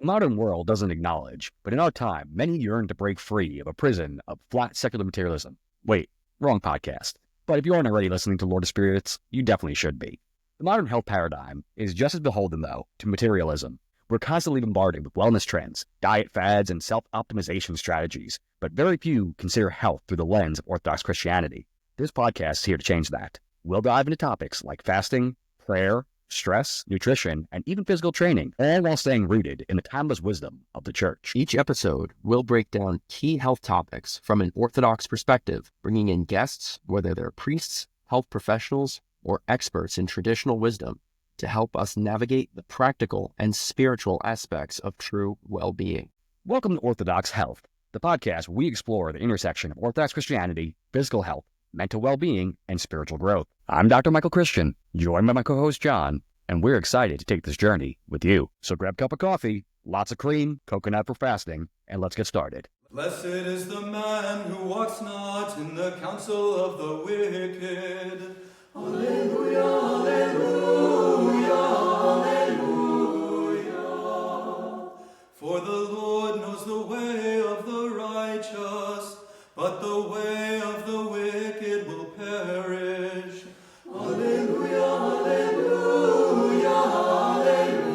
The modern world doesn't acknowledge, but in our time, many yearn to break free of a prison of flat secular materialism. Wait, wrong podcast. But if you aren't already listening to Lord of Spirits, you definitely should be. The modern health paradigm is just as beholden, though, to materialism. We're constantly bombarded with wellness trends, diet fads, and self-optimization strategies, but very few consider health through the lens of Orthodox Christianity. This podcast is here to change that. We'll dive into topics like fasting, prayer, stress, nutrition, and even physical training, all while staying rooted in the timeless wisdom of the Church. Each episode will break down key health topics from an Orthodox perspective, bringing in guests, whether they're priests, health professionals, or experts in traditional wisdom, to help us navigate the practical and spiritual aspects of true well-being. Welcome to Orthodox Health, the podcast where we explore the intersection of Orthodox Christianity, physical health, mental well-being, and spiritual growth. I'm Dr. Michael Christian, joined by my co-host John, and we're excited to take this journey with you. So grab a cup of coffee, lots of cream, coconut for fasting, and let's get started. Blessed is the man who walks not in the counsel of the wicked. Alleluia, alleluia, alleluia. For the Lord knows the way of the righteous, but the way of the wicked will perish. Alleluia, alleluia, alleluia.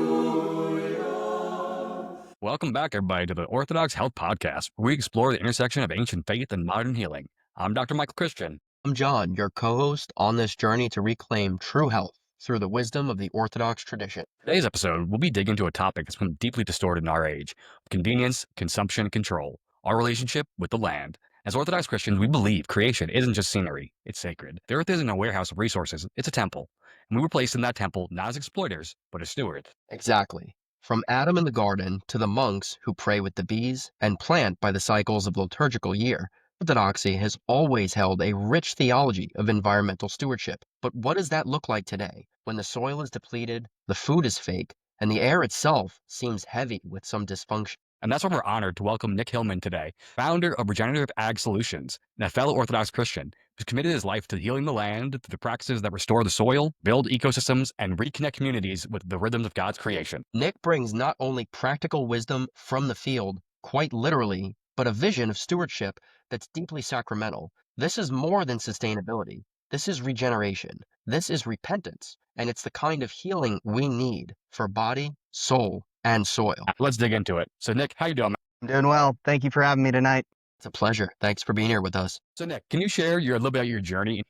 Welcome back, everybody, to the Orthodox Health Podcast, where we explore the intersection of ancient faith and modern healing. I'm Dr. Michael Christian. I'm John, your co-host on this journey to reclaim true health through the wisdom of the Orthodox tradition. Today's episode, we'll be digging into a topic that's been deeply distorted in our age: convenience, consumption, and control, our relationship with the land. As Orthodox Christians, we believe creation isn't just scenery, it's sacred. The earth isn't a warehouse of resources, it's a temple. And we were placed in that temple not as exploiters, but as stewards. Exactly. From Adam in the garden to the monks who pray with the bees and plant by the cycles of the liturgical year, Orthodoxy has always held a rich theology of environmental stewardship. But what does that look like today, when the soil is depleted, the food is fake, and the air itself seems heavy with some dysfunction? And that's why we're honored to welcome Nick Hillman today, founder of Regenerative Ag Solutions, and a fellow Orthodox Christian who's committed his life to healing the land through the practices that restore the soil, build ecosystems, and reconnect communities with the rhythms of God's creation. Nick brings not only practical wisdom from the field, quite literally, but a vision of stewardship that's deeply sacramental. This is more than sustainability. This is regeneration. This is repentance. And it's the kind of healing we need for body, soul, and soil. Let's dig into it. So Nick, how you doing, man? I'm doing well. Thank you for having me tonight. It's a pleasure. Thanks for being here with us. So Nick, can you share a little bit about your journey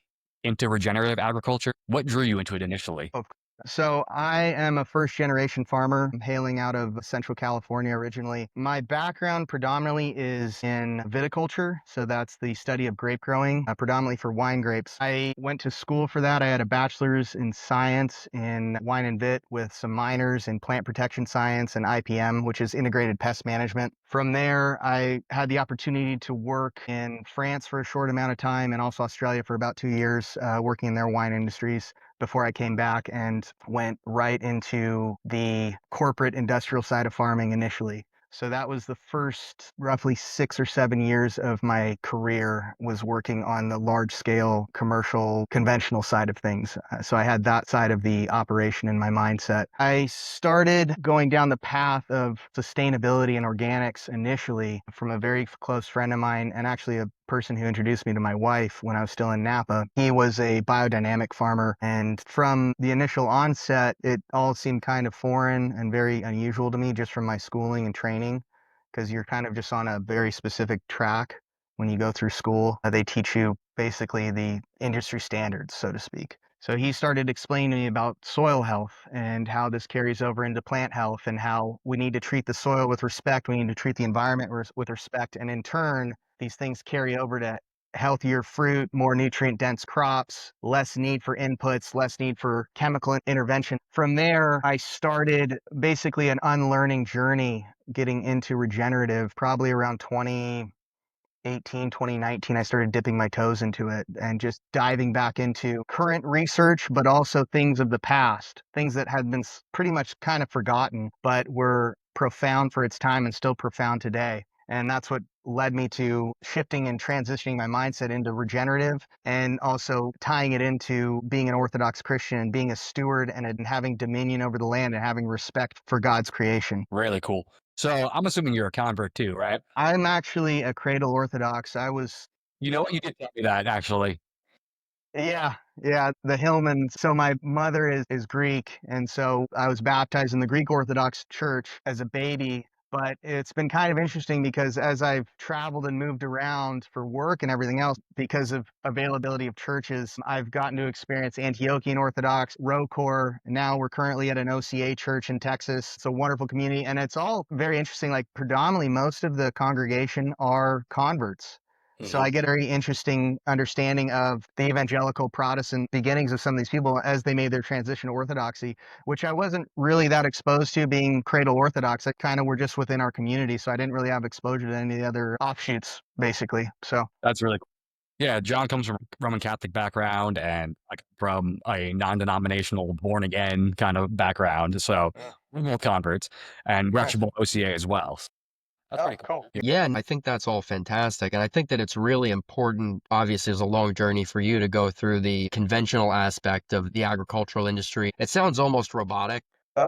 into regenerative agriculture? What drew you into it initially? So I am a first-generation farmer. I'm hailing out of Central California originally. My background predominantly is in viticulture. So that's the study of grape growing, predominantly for wine grapes. I went to school for that. I had a bachelor's in science in wine and vit with some minors in plant protection science and IPM, which is integrated pest management. From there, I had the opportunity to work in France for a short amount of time and also Australia for about 2 years, working in their wine industries, before I came back and went right into the corporate industrial side of farming initially. So that was the first roughly 6 or 7 years of my career, was working on the large scale commercial conventional side of things. So I had that side of the operation in my mindset. I started going down the path of sustainability and organics initially from a very close friend of mine, and actually a person who introduced me to my wife when I was still in Napa. He was a biodynamic farmer, and from the initial onset, it all seemed kind of foreign and very unusual to me just from my schooling and training, because you're kind of just on a very specific track when you go through school. They teach you basically the industry standards, so to speak. So he started explaining to me about soil health and how this carries over into plant health and how we need to treat the soil with respect. We need to treat the environment with respect. And in turn, these things carry over to healthier fruit, more nutrient-dense crops, less need for inputs, less need for chemical intervention. From there, I started basically an unlearning journey getting into regenerative. Probably around 2018, 2019, I started dipping my toes into it and just diving back into current research, but also things of the past, things that had been pretty much kind of forgotten, but were profound for its time and still profound today. And that's what led me to shifting and transitioning my mindset into regenerative, and also tying it into being an Orthodox Christian and being a steward and having dominion over the land and having respect for God's creation. Really cool. So I'm assuming you're a convert too, right? I'm actually a cradle Orthodox. I was You know what? You did tell me that actually. Yeah, yeah, the Hilman. So my mother is Greek, and so I was baptized in the Greek Orthodox Church as a baby. But it's been kind of interesting because as I've traveled and moved around for work and everything else, because of availability of churches, I've gotten to experience Antiochian Orthodox, ROCOR. Now we're currently at an OCA church in Texas. It's a wonderful community, and it's all very interesting. Like predominantly, most of the congregation are converts. So I get a very interesting understanding of the evangelical Protestant beginnings of some of these people as they made their transition to Orthodoxy, which I wasn't really that exposed to being cradle Orthodox. I kind of were just within our community. So I didn't really have exposure to any of the other offshoots, basically. So That's really cool. Yeah, John comes from a Roman Catholic background and like from a non-denominational born again kind of background. So we're both converts and we're actually both OCA as well. That's pretty cool. Yeah. Yeah, and I think that's all fantastic. And I think that it's really important. Obviously, it's a long journey for you to go through the conventional aspect of the agricultural industry. It sounds almost robotic. Uh,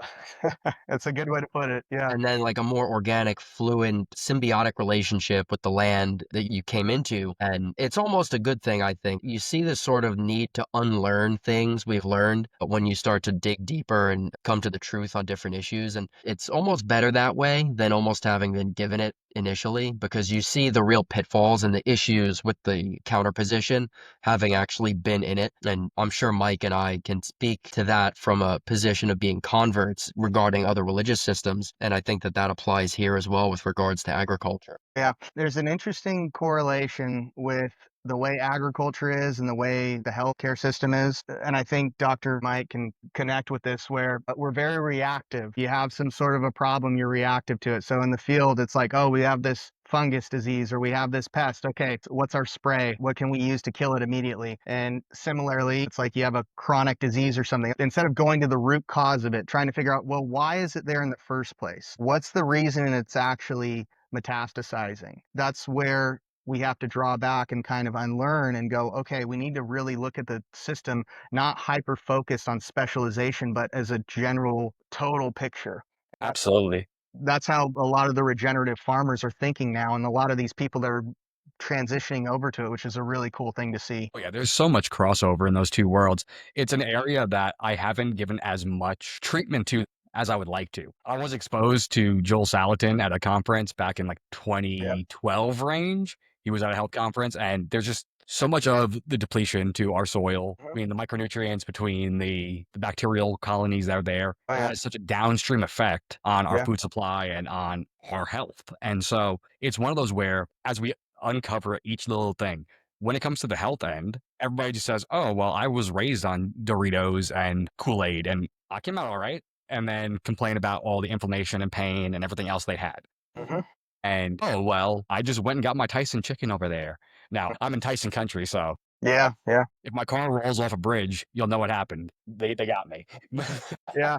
that's a good way to put it. Yeah. And then like a more organic, fluent, symbiotic relationship with the land that you came into. And it's almost a good thing, I think. You see this sort of need to unlearn things we've learned when you start to dig deeper and come to the truth on different issues. And it's almost better that way than almost having been given it initially, because you see the real pitfalls and the issues with the counterposition having actually been in it. And I'm sure Mike and I can speak to that from a position of being converts regarding other religious systems. And I think that that applies here as well with regards to agriculture. Yeah, there's an interesting correlation with the way agriculture is and the way the healthcare system is. And I think Dr. Mike can connect with this where we're very reactive. You have some sort of a problem, you're reactive to it. So in the field, it's like, oh, we have this fungus disease or we have this pest. Okay, what's our spray? What can we use to kill it immediately? And similarly, it's like you have a chronic disease or something. Instead of going to the root cause of it, trying to figure out, well, why is it there in the first place? What's the reason it's actually metastasizing? That's where we have to draw back and kind of unlearn and go, okay, we need to really look at the system, not hyper focused on specialization, but as a general total picture. Absolutely. That's how a lot of the regenerative farmers are thinking now. And a lot of these people that are transitioning over to it, which is a really cool thing to see. Oh, yeah, there's so much crossover in those two worlds. It's an area that I haven't given as much treatment to as I would like to. I was exposed to Joel Salatin at a conference back in like 2012 range. He was at a health conference, and there's just so much of the depletion to our soil. I mean, the micronutrients between the bacterial colonies that are there has such a downstream effect on our food supply and on our health. And so it's one of those where, as we uncover each little thing, when it comes to the health end, everybody just says, oh, well, I was raised on Doritos and Kool-Aid and I came out all right. And then complain about all the inflammation and pain and everything else they had. And, oh, well, I just went and got my Tyson chicken over there. Now, I'm in Tyson country, so Yeah. if my car rolls off a bridge, you'll know what happened. They got me. Yeah.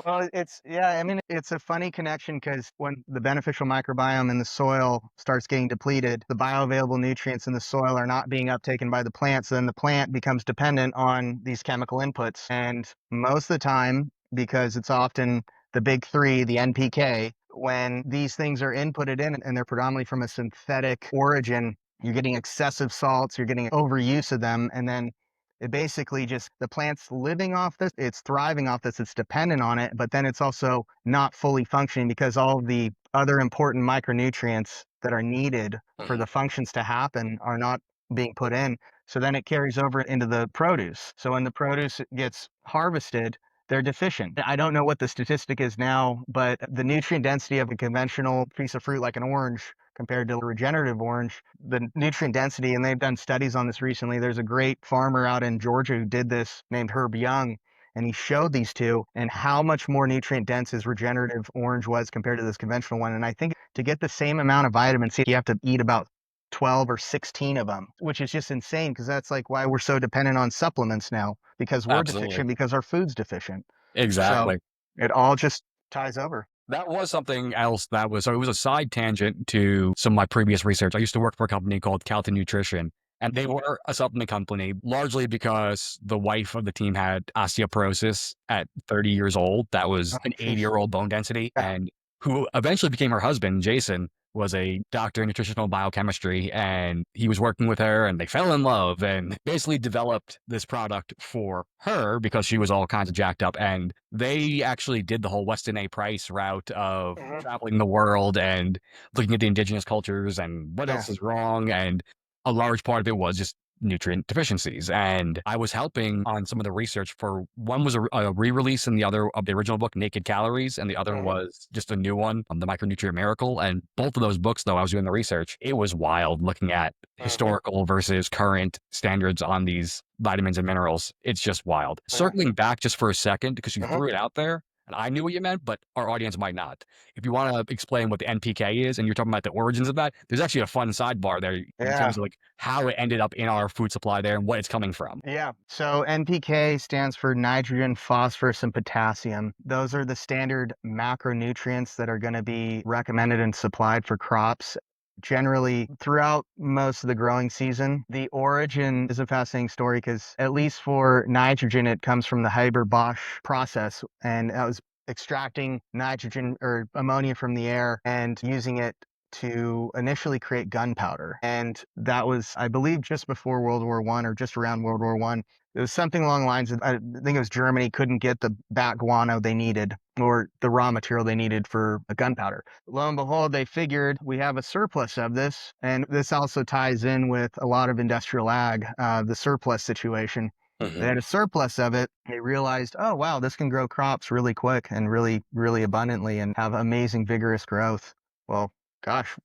Well, I mean, it's a funny connection because when the beneficial microbiome in the soil starts getting depleted, the bioavailable nutrients in the soil are not being uptaken by the plant. So then the plant becomes dependent on these chemical inputs. And most of the time, because it's often the big three, the NPK, when these things are inputted in and they're predominantly from a synthetic origin, you're getting excessive salts, you're getting overuse of them, and then it basically just, the plant's living off this, it's thriving off this, it's dependent on it, but then it's also not fully functioning because all of the other important micronutrients that are needed for the functions to happen are not being put in. So then it carries over into the produce. So when the produce gets harvested, they're deficient. I don't know what the statistic is now, but the nutrient density of a conventional piece of fruit like an orange compared to a regenerative orange, the nutrient density, and they've done studies on this recently. There's a great farmer out in Georgia who did this named Herb Young, and he showed these two and how much more nutrient dense his regenerative orange was compared to this conventional one. And I think to get the same amount of vitamin C, you have to eat about 12 or 16 of them, which is just insane because that's like why we're so dependent on supplements now, because we're deficient, because our food's deficient. Exactly. So it all just ties over. That was something else so it was a side tangent to some of my previous research. I used to work for a company called Calton Nutrition, and they were a supplement company largely because the wife of the team had osteoporosis at 30 years old. That was an 80-year-old bone density. And who eventually became her husband, Jason, was a doctor in nutritional biochemistry, and he was working with her and they fell in love and basically developed this product for her because she was all kinds of jacked up. And they actually did the whole Weston A. Price route of traveling the world and looking at the indigenous cultures and what else is wrong. And a large part of it was just nutrient deficiencies. And I was helping on some of the research for one was a re-release and the other of the original book, Naked Calories, and the other was just a new one, The Micronutrient Miracle. And both of those books, though, I was doing the research, it was wild looking at historical versus current standards on these vitamins and minerals. It's just wild. Circling back just for a second, because you threw it out there, and I knew what you meant, but our audience might not. If you want to explain what the NPK is and you're talking about the origins of that, there's actually a fun sidebar there in terms of like how it ended up in our food supply there and what it's coming from. Yeah. So NPK stands for nitrogen, phosphorus, and potassium. Those are the standard macronutrients that are going to be recommended and supplied for crops. Generally, throughout most of the growing season, the origin is a fascinating story because at least for nitrogen, it comes from the Haber-Bosch process, and that was extracting nitrogen or ammonia from the air and using it to initially create gunpowder. And that was, I believe, just before World War I or just around World War I. It was something along the lines of, I think it was Germany couldn't get the bat guano they needed or the raw material they needed for a gunpowder. Lo and behold, they figured we have a surplus of this. And this also ties in with a lot of industrial ag, the surplus situation. They had a surplus of it. They realized, oh, wow, this can grow crops really quick and really, really abundantly and have amazing, vigorous growth. Well, gosh,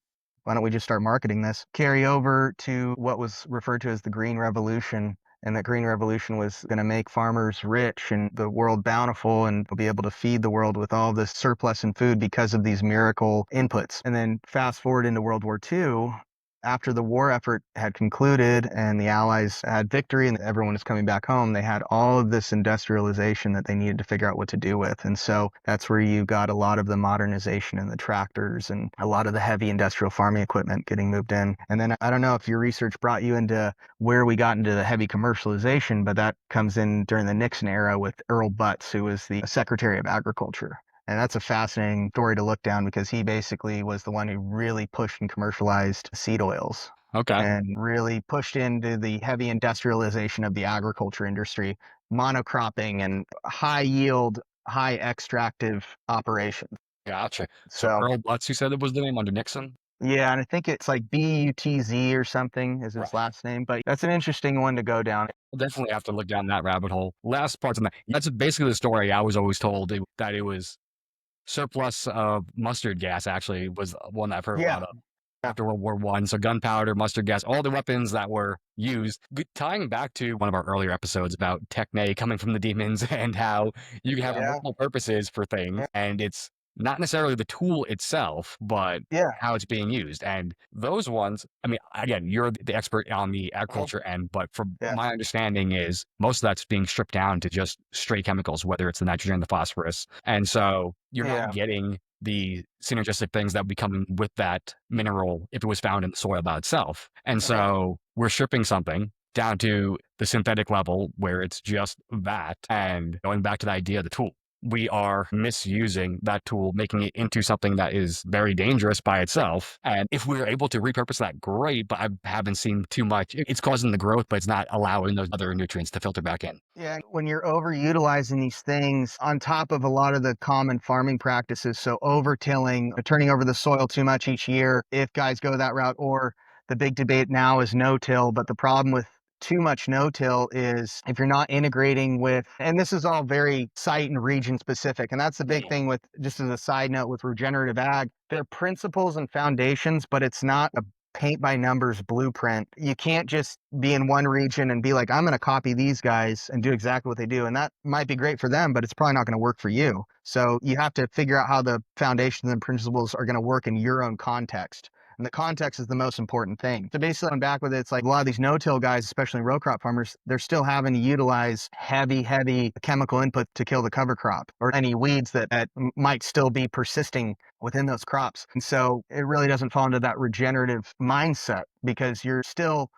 why don't we just start marketing this? Carry over to what was referred to as the Green Revolution. And that Green Revolution was going to make farmers rich and the world bountiful and be able to feed the world with all this surplus in food because of these miracle inputs. And then fast forward into World War II, after the war effort had concluded and the Allies had victory and everyone was coming back home, they had all of this industrialization that they needed to figure out what to do with. And so that's where you got a lot of the modernization and the tractors and a lot of the heavy industrial farming equipment getting moved in. And then I don't know if your research brought you into where we got into the heavy commercialization, but that comes in during the Nixon era with Earl Butz, who was the Secretary of Agriculture. And that's a fascinating story to look down because he basically was the one who really pushed and commercialized seed oils. Okay. And really pushed into the heavy industrialization of the agriculture industry, monocropping and high yield, high extractive operations. Gotcha. So Earl Butz, you said it was the name under Nixon? Yeah, and I think it's like Butz or something is his last name, but that's an interesting one to go down. We'll definitely have to look down that rabbit hole. Last parts of that. That's basically the story I was always told that it was surplus of mustard gas, actually, was one that I've heard a lot of after World War I. So gunpowder, mustard gas, all the weapons that were used. Tying back to one of our earlier episodes about techne coming from the demons and how you can have multiple purposes for things. And it's not necessarily the tool itself, but how it's being used. And those ones, I mean, again, you're the expert on the agriculture end, but from my understanding is most of that's being stripped down to just straight chemicals, whether it's the nitrogen, the phosphorus. And so you're not getting the synergistic things that would be coming with that mineral if it was found in the soil by itself. And so we're stripping something down to the synthetic level where it's just that. And going back to the idea of the tool, we are misusing that tool, making it into something that is very dangerous by itself. And if we're able to repurpose that, great, but I haven't seen too much. It's causing the growth, but it's not allowing those other nutrients to filter back in. Yeah, when you're overutilizing these things on top of a lot of the common farming practices, so overtilling, turning over the soil too much each year, if guys go that route, or the big debate now is no-till, but the problem with too much no-till is if you're not integrating with, and this is all very site and region specific, and that's the big thing with, just as a side note with regenerative ag, they're principles and foundations, but it's not a paint by numbers blueprint. You can't just be in one region and be like, I'm going to copy these guys and do exactly what they do. And that might be great for them, but it's probably not going to work for you. So you have to figure out how the foundations and principles are going to work in your own context. And the context is the most important thing. So basically, on back with it, it's like a lot of these no-till guys, especially row crop farmers, they're still having to utilize heavy chemical input to kill the cover crop or any weeds that might still be persisting within those crops. And so it really doesn't fall into that regenerative mindset because you're still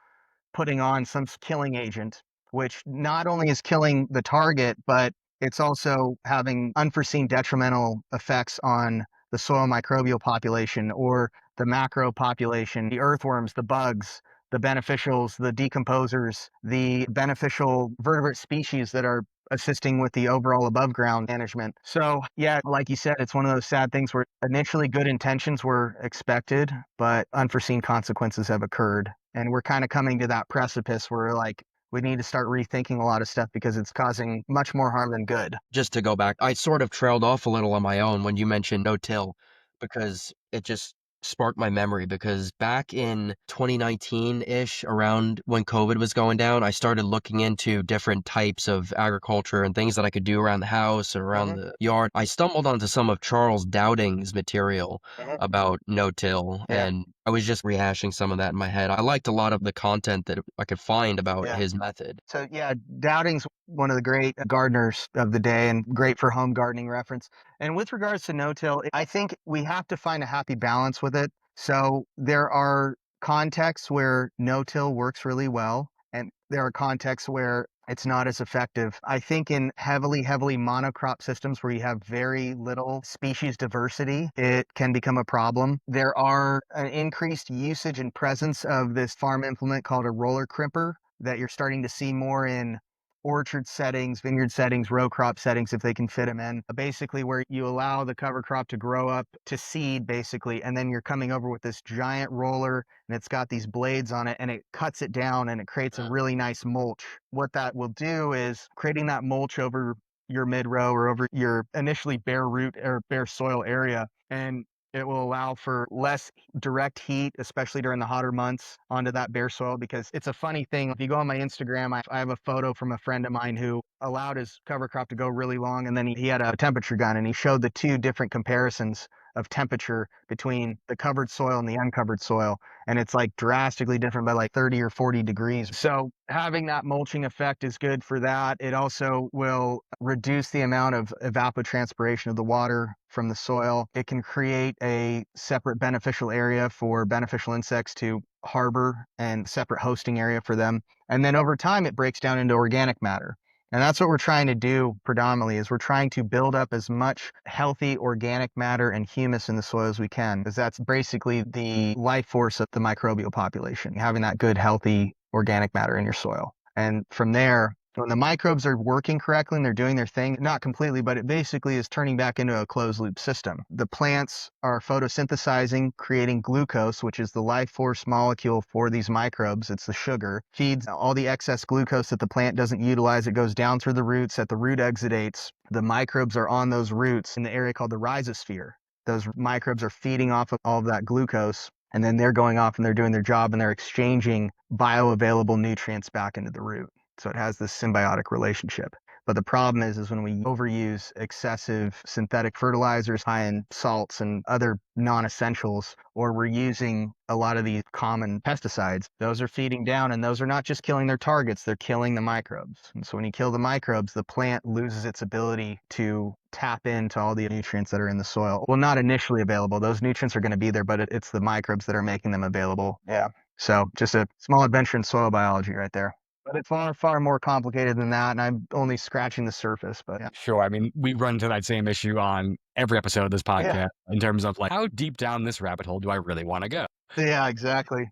putting on some killing agent, which not only is killing the target, but it's also having unforeseen detrimental effects on the soil microbial population or the macro population, the earthworms, the bugs, the beneficials, the decomposers, the beneficial vertebrate species that are assisting with the overall above ground management. So yeah, like you said, it's one of those sad things where initially good intentions were expected, but unforeseen consequences have occurred. And we're kind of coming to that precipice where like we need to start rethinking a lot of stuff because it's causing much more harm than good. Just to go back, I sort of trailed off a little on my own when you mentioned no-till because it just sparked my memory because back in 2019-ish, around when COVID was going down, I started looking into different types of agriculture and things that I could do around the house or around the yard. I stumbled onto some of Charles Dowding's material about no-till, and I was just rehashing some of that in my head. I liked a lot of the content that I could find about his method. So yeah, Dowding's one of the great gardeners of the day and great for home gardening reference. And with regards to no-till, I think we have to find a happy balance with it. So there are contexts where no-till works really well, and there are contexts where it's not as effective. I think in heavily monocrop systems where you have very little species diversity, it can become a problem. There are an increased usage and presence of this farm implement called a roller crimper that you're starting to see more in orchard settings, vineyard settings, row crop settings, if they can fit them in. Basically where you allow the cover crop to grow up to seed, basically, and then you're coming over with this giant roller and it's got these blades on it and it cuts it down and it creates a really nice mulch. What that will do is creating that mulch over your mid-row or over your initially bare root or bare soil area, and it will allow for less direct heat, especially during the hotter months, onto that bare soil. Because it's a funny thing. If you go on my Instagram, I have a photo from a friend of mine who allowed his cover crop to go really long. And then he had a temperature gun and he showed the two different comparisons of temperature between the covered soil and the uncovered soil. And it's like drastically different by like 30 or 40 degrees. So having that mulching effect is good for that. It also will reduce the amount of evapotranspiration of the water from the soil. It can create a separate beneficial area for beneficial insects to harbor and separate hosting area for them. And then over time, it breaks down into organic matter. And that's what we're trying to do predominantly is we're trying to build up as much healthy organic matter and humus in the soil as we can, because that's basically the life force of the microbial population, having that good, healthy organic matter in your soil. And from there, when the microbes are working correctly and they're doing their thing, not completely, but it basically is turning back into a closed loop system. The plants are photosynthesizing, creating glucose, which is the life force molecule for these microbes. It's the sugar, feeds all the excess glucose that the plant doesn't utilize. It goes down through the roots at the root exudates. The microbes are on those roots in the area called the rhizosphere. Those microbes are feeding off of all of that glucose, and then they're going off and they're doing their job and they're exchanging bioavailable nutrients back into the root. So it has this symbiotic relationship. But the problem is when we overuse excessive synthetic fertilizers, high in salts and other non-essentials, or we're using a lot of these common pesticides, those are feeding down, and those are not just killing their targets, they're killing the microbes. And so when you kill the microbes, the plant loses its ability to tap into all the nutrients that are in the soil. Well, not initially available. Those nutrients are going to be there, but it's the microbes that are making them available. Yeah. So just a small adventure in soil biology right there. But it's far more complicated than that, and I'm only scratching the surface. But yeah. Sure. I mean, we run into that same issue on every episode of this podcast in terms of like, how deep down this rabbit hole do I really want to go? Yeah, exactly.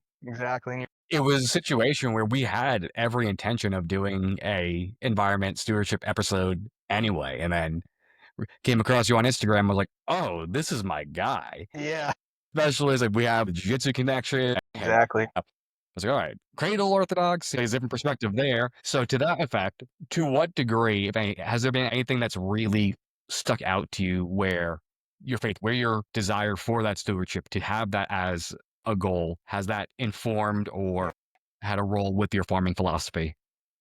It was a situation where we had every intention of doing a environment stewardship episode anyway, and then came across you on Instagram. I was like, oh, this is my guy. Yeah. Especially as like we have the jiu-jitsu connection. Exactly. I was like, all right, cradle Orthodox, there's a different perspective there. So to that effect, to what degree, if any, has there been anything that's really stuck out to you where your faith, where your desire for that stewardship, to have that as a goal, has that informed or had a role with your farming philosophy?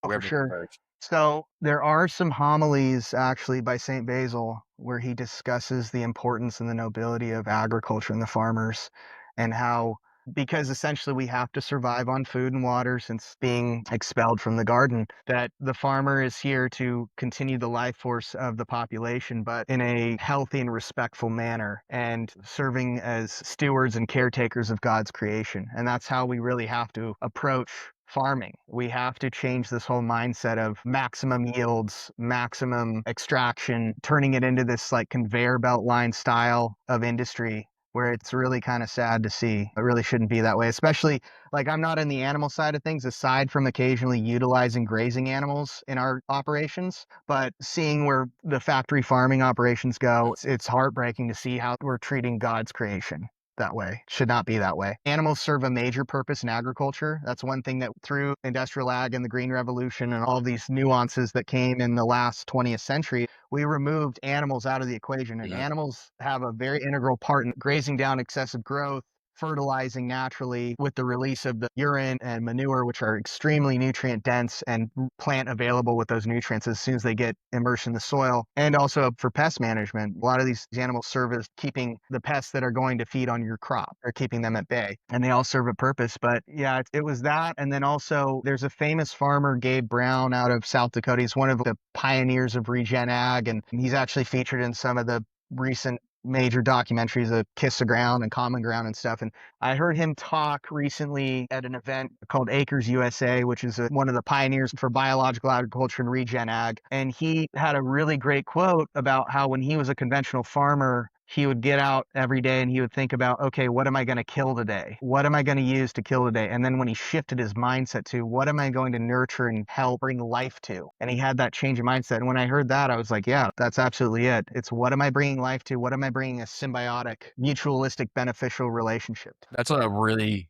Oh, for sure. So there are some homilies actually by St. Basil where he discusses the importance and the nobility of agriculture and the farmers, and how, because essentially we have to survive on food and water since being expelled from the garden, that the farmer is here to continue the life force of the population, but in a healthy and respectful manner, and serving as stewards and caretakers of God's creation. And that's how we really have to approach farming. We have to change this whole mindset of maximum yields, maximum extraction, turning it into this like conveyor belt line style of industry where it's really kind of sad to see. It really shouldn't be that way, especially like I'm not in the animal side of things, aside from occasionally utilizing grazing animals in our operations. But seeing where the factory farming operations go, it's heartbreaking to see how we're treating God's creation that way. It should not be that way. Animals serve a major purpose in agriculture. That's one thing that through industrial ag and the Green Revolution and all these nuances that came in the last 20th century, we removed animals out of the equation. And animals have a very integral part in grazing down excessive growth, fertilizing naturally with the release of the urine and manure, which are extremely nutrient dense and plant available with those nutrients as soon as they get immersed in the soil. And also for pest management, a lot of these animals serve as keeping the pests that are going to feed on your crop or keeping them at bay. And they all serve a purpose. But yeah, it was that. And then also there's a famous farmer, Gabe Brown, out of South Dakota. He's one of the pioneers of Regen Ag, and he's actually featured in some of the recent major documentaries of Kiss the Ground and Common Ground and stuff. And I heard him talk recently at an event called Acres USA, which is one of the pioneers for biological agriculture and regen ag. And he had a really great quote about how when he was a conventional farmer, he would get out every day and he would think about, okay, what am I going to kill today? What am I going to use to kill today? And then when he shifted his mindset to what am I going to nurture and help bring life to? And he had that change of mindset. And when I heard that, I was like, yeah, that's absolutely it. It's what am I bringing life to? What am I bringing a symbiotic, mutualistic, beneficial relationship to? That's a really,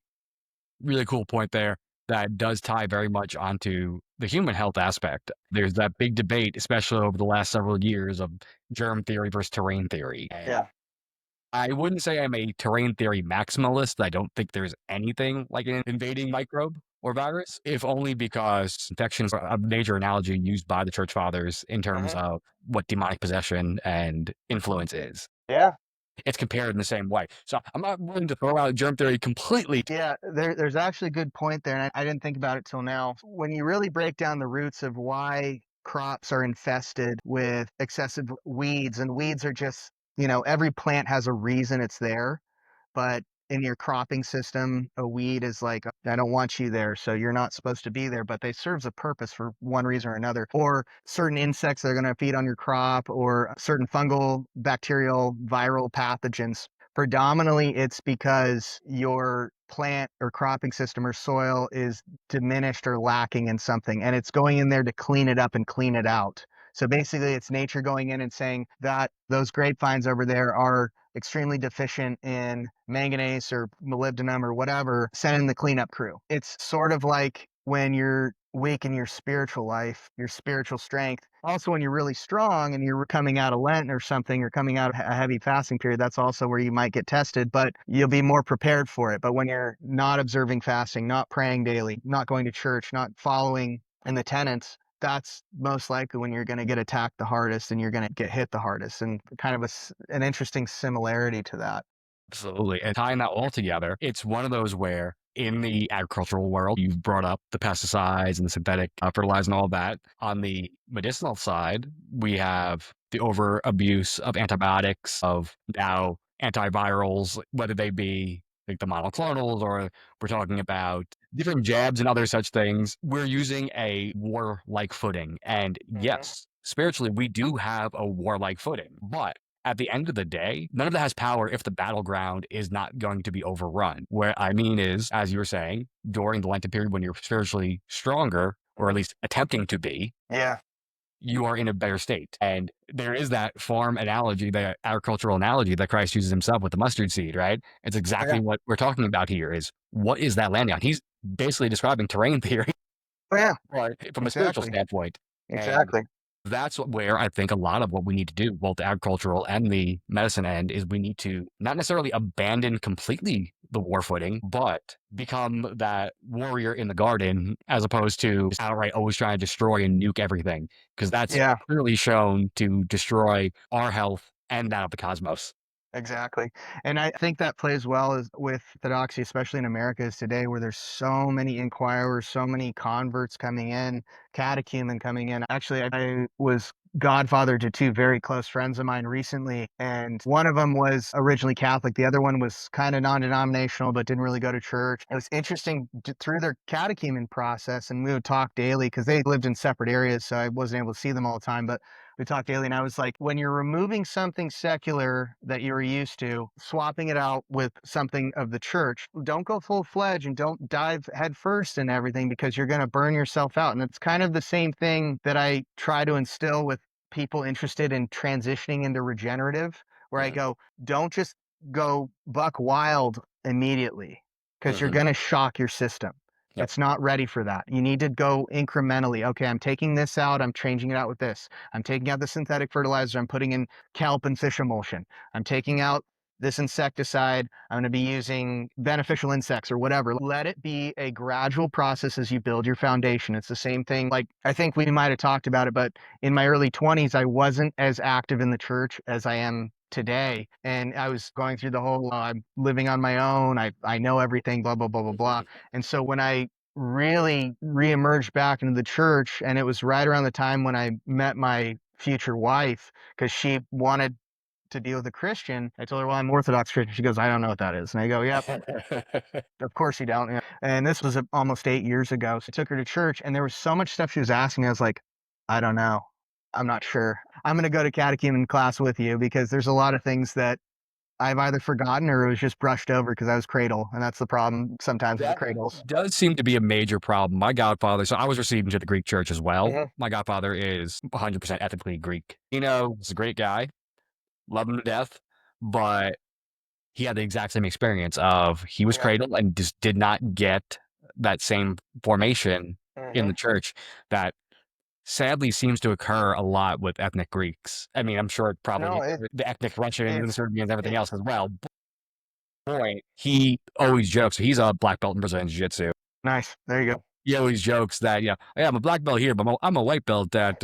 really cool point there that does tie very much onto the human health aspect. There's that big debate, especially over the last several years, of germ theory versus terrain theory. And Yeah. I wouldn't say I'm a terrain theory maximalist. I don't think there's anything like an invading microbe or virus, if only because infections are a major analogy used by the church fathers in terms of what demonic possession and influence is. Yeah. It's compared in the same way. So I'm not willing to throw out germ theory completely. Yeah, there's actually a good point there, and I didn't think about it till now. When you really break down the roots of why crops are infested with excessive weeds, and weeds are just, every plant has a reason it's there, but in your cropping system, a weed is like, I don't want you there, so you're not supposed to be there, but they serves a purpose for one reason or another. Or certain insects that are going to feed on your crop, or certain fungal, bacterial, viral pathogens. Predominantly, it's because your plant or cropping system or soil is diminished or lacking in something, and it's going in there to clean it up and clean it out. So basically, it's nature going in and saying that those grapevines over there are extremely deficient in manganese or molybdenum or whatever, send in the cleanup crew. It's sort of like when you're weak in your spiritual life, your spiritual strength. Also, when you're really strong and you're coming out of Lent or something, or coming out of a heavy fasting period, that's also where you might get tested, but you'll be more prepared for it. But when you're not observing fasting, not praying daily, not going to church, not following in the tenets, that's most likely when you're going to get attacked the hardest and you're going to get hit the hardest. And kind of an interesting similarity to that. Absolutely. And tying that all together, it's one of those where in the agricultural world, you've brought up the pesticides and the synthetic fertilizer and all that. On the medicinal side, we have the over abuse of antibiotics, of now antivirals, whether they be like the monoclonals, or we're talking about different jabs and other such things. We're using a warlike footing. And yes, spiritually, we do have a warlike footing, but at the end of the day, none of that has power if the battleground is not going to be overrun. What I mean is, as you were saying, during the Lenten period when you're spiritually stronger, or at least attempting to be, you are in a better state. And there is that farm analogy, the agricultural analogy that Christ uses himself with the mustard seed, right? It's exactly what we're talking about here is, what is that landing on? He's basically describing terrain theory from a spiritual standpoint. Exactly. And that's where I think a lot of what we need to do, both the agricultural and the medicine end, is we need to not necessarily abandon completely the war footing, but become that warrior in the garden, as opposed to outright always trying to destroy and nuke everything. Because that's clearly shown to destroy our health and that of the cosmos. Exactly. And I think that plays well with Orthodoxy, especially in America is today, where there's so many inquirers, so many converts coming in, catechumen coming in. Actually, I was godfather to two very close friends of mine recently, and one of them was originally Catholic. The other one was kind of non-denominational, but didn't really go to church. It was interesting through their catechumen process, and we would talk daily because they lived in separate areas, so I wasn't able to see them all the time. But we talked daily, and I was like, when you're removing something secular that you were used to, swapping it out with something of the church, don't go full fledged and don't dive headfirst in everything because you're going to burn yourself out. And it's kind of the same thing that I try to instill with people interested in transitioning into regenerative, where I go, don't just go buck wild immediately because you're going to shock your system. Yep. It's not ready for that. You need to go incrementally. Okay, I'm taking this out. I'm changing it out with this. I'm taking out the synthetic fertilizer. I'm putting in kelp and fish emulsion. I'm taking out this insecticide. I'm going to be using beneficial insects or whatever. Let it be a gradual process as you build your foundation. It's the same thing. Like, I think we might have talked about it, but in my early 20s, I wasn't as active in the church as I am today. And I was going through the whole, I'm living on my own. I know everything, blah, blah, blah, blah, blah. And so when I really reemerged back into the church, and it was right around the time when I met my future wife, because she wanted to deal with a Christian. I told her, well, I'm Orthodox Christian. She goes, I don't know what that is. And I go, yep, of course you don't. Yeah. And this was almost 8 years ago. So I took her to church, and there was so much stuff she was asking me. I was like, I don't know. I'm not sure. I'm going to go to catechumen class with you because there's a lot of things that I've either forgotten or it was just brushed over because I was cradle. And that's the problem sometimes with the cradles. Does seem to be a major problem. My godfather, so I was received into the Greek church as well. Mhm. My godfather is 100% ethically Greek. He's a great guy, love him to death, but he had the exact same experience of he was Yeah. cradled and just did not get that same formation in the Mhm. church that sadly seems to occur a lot with ethnic Greeks. I mean, I'm sure it probably No, it, the ethnic Russians and it's, Serbians and everything it, else as well. Point, he always jokes. He's a black belt in Brazilian Jiu-Jitsu. nice. There you go. He always jokes that, yeah, I'm a black belt here, but I'm a white belt at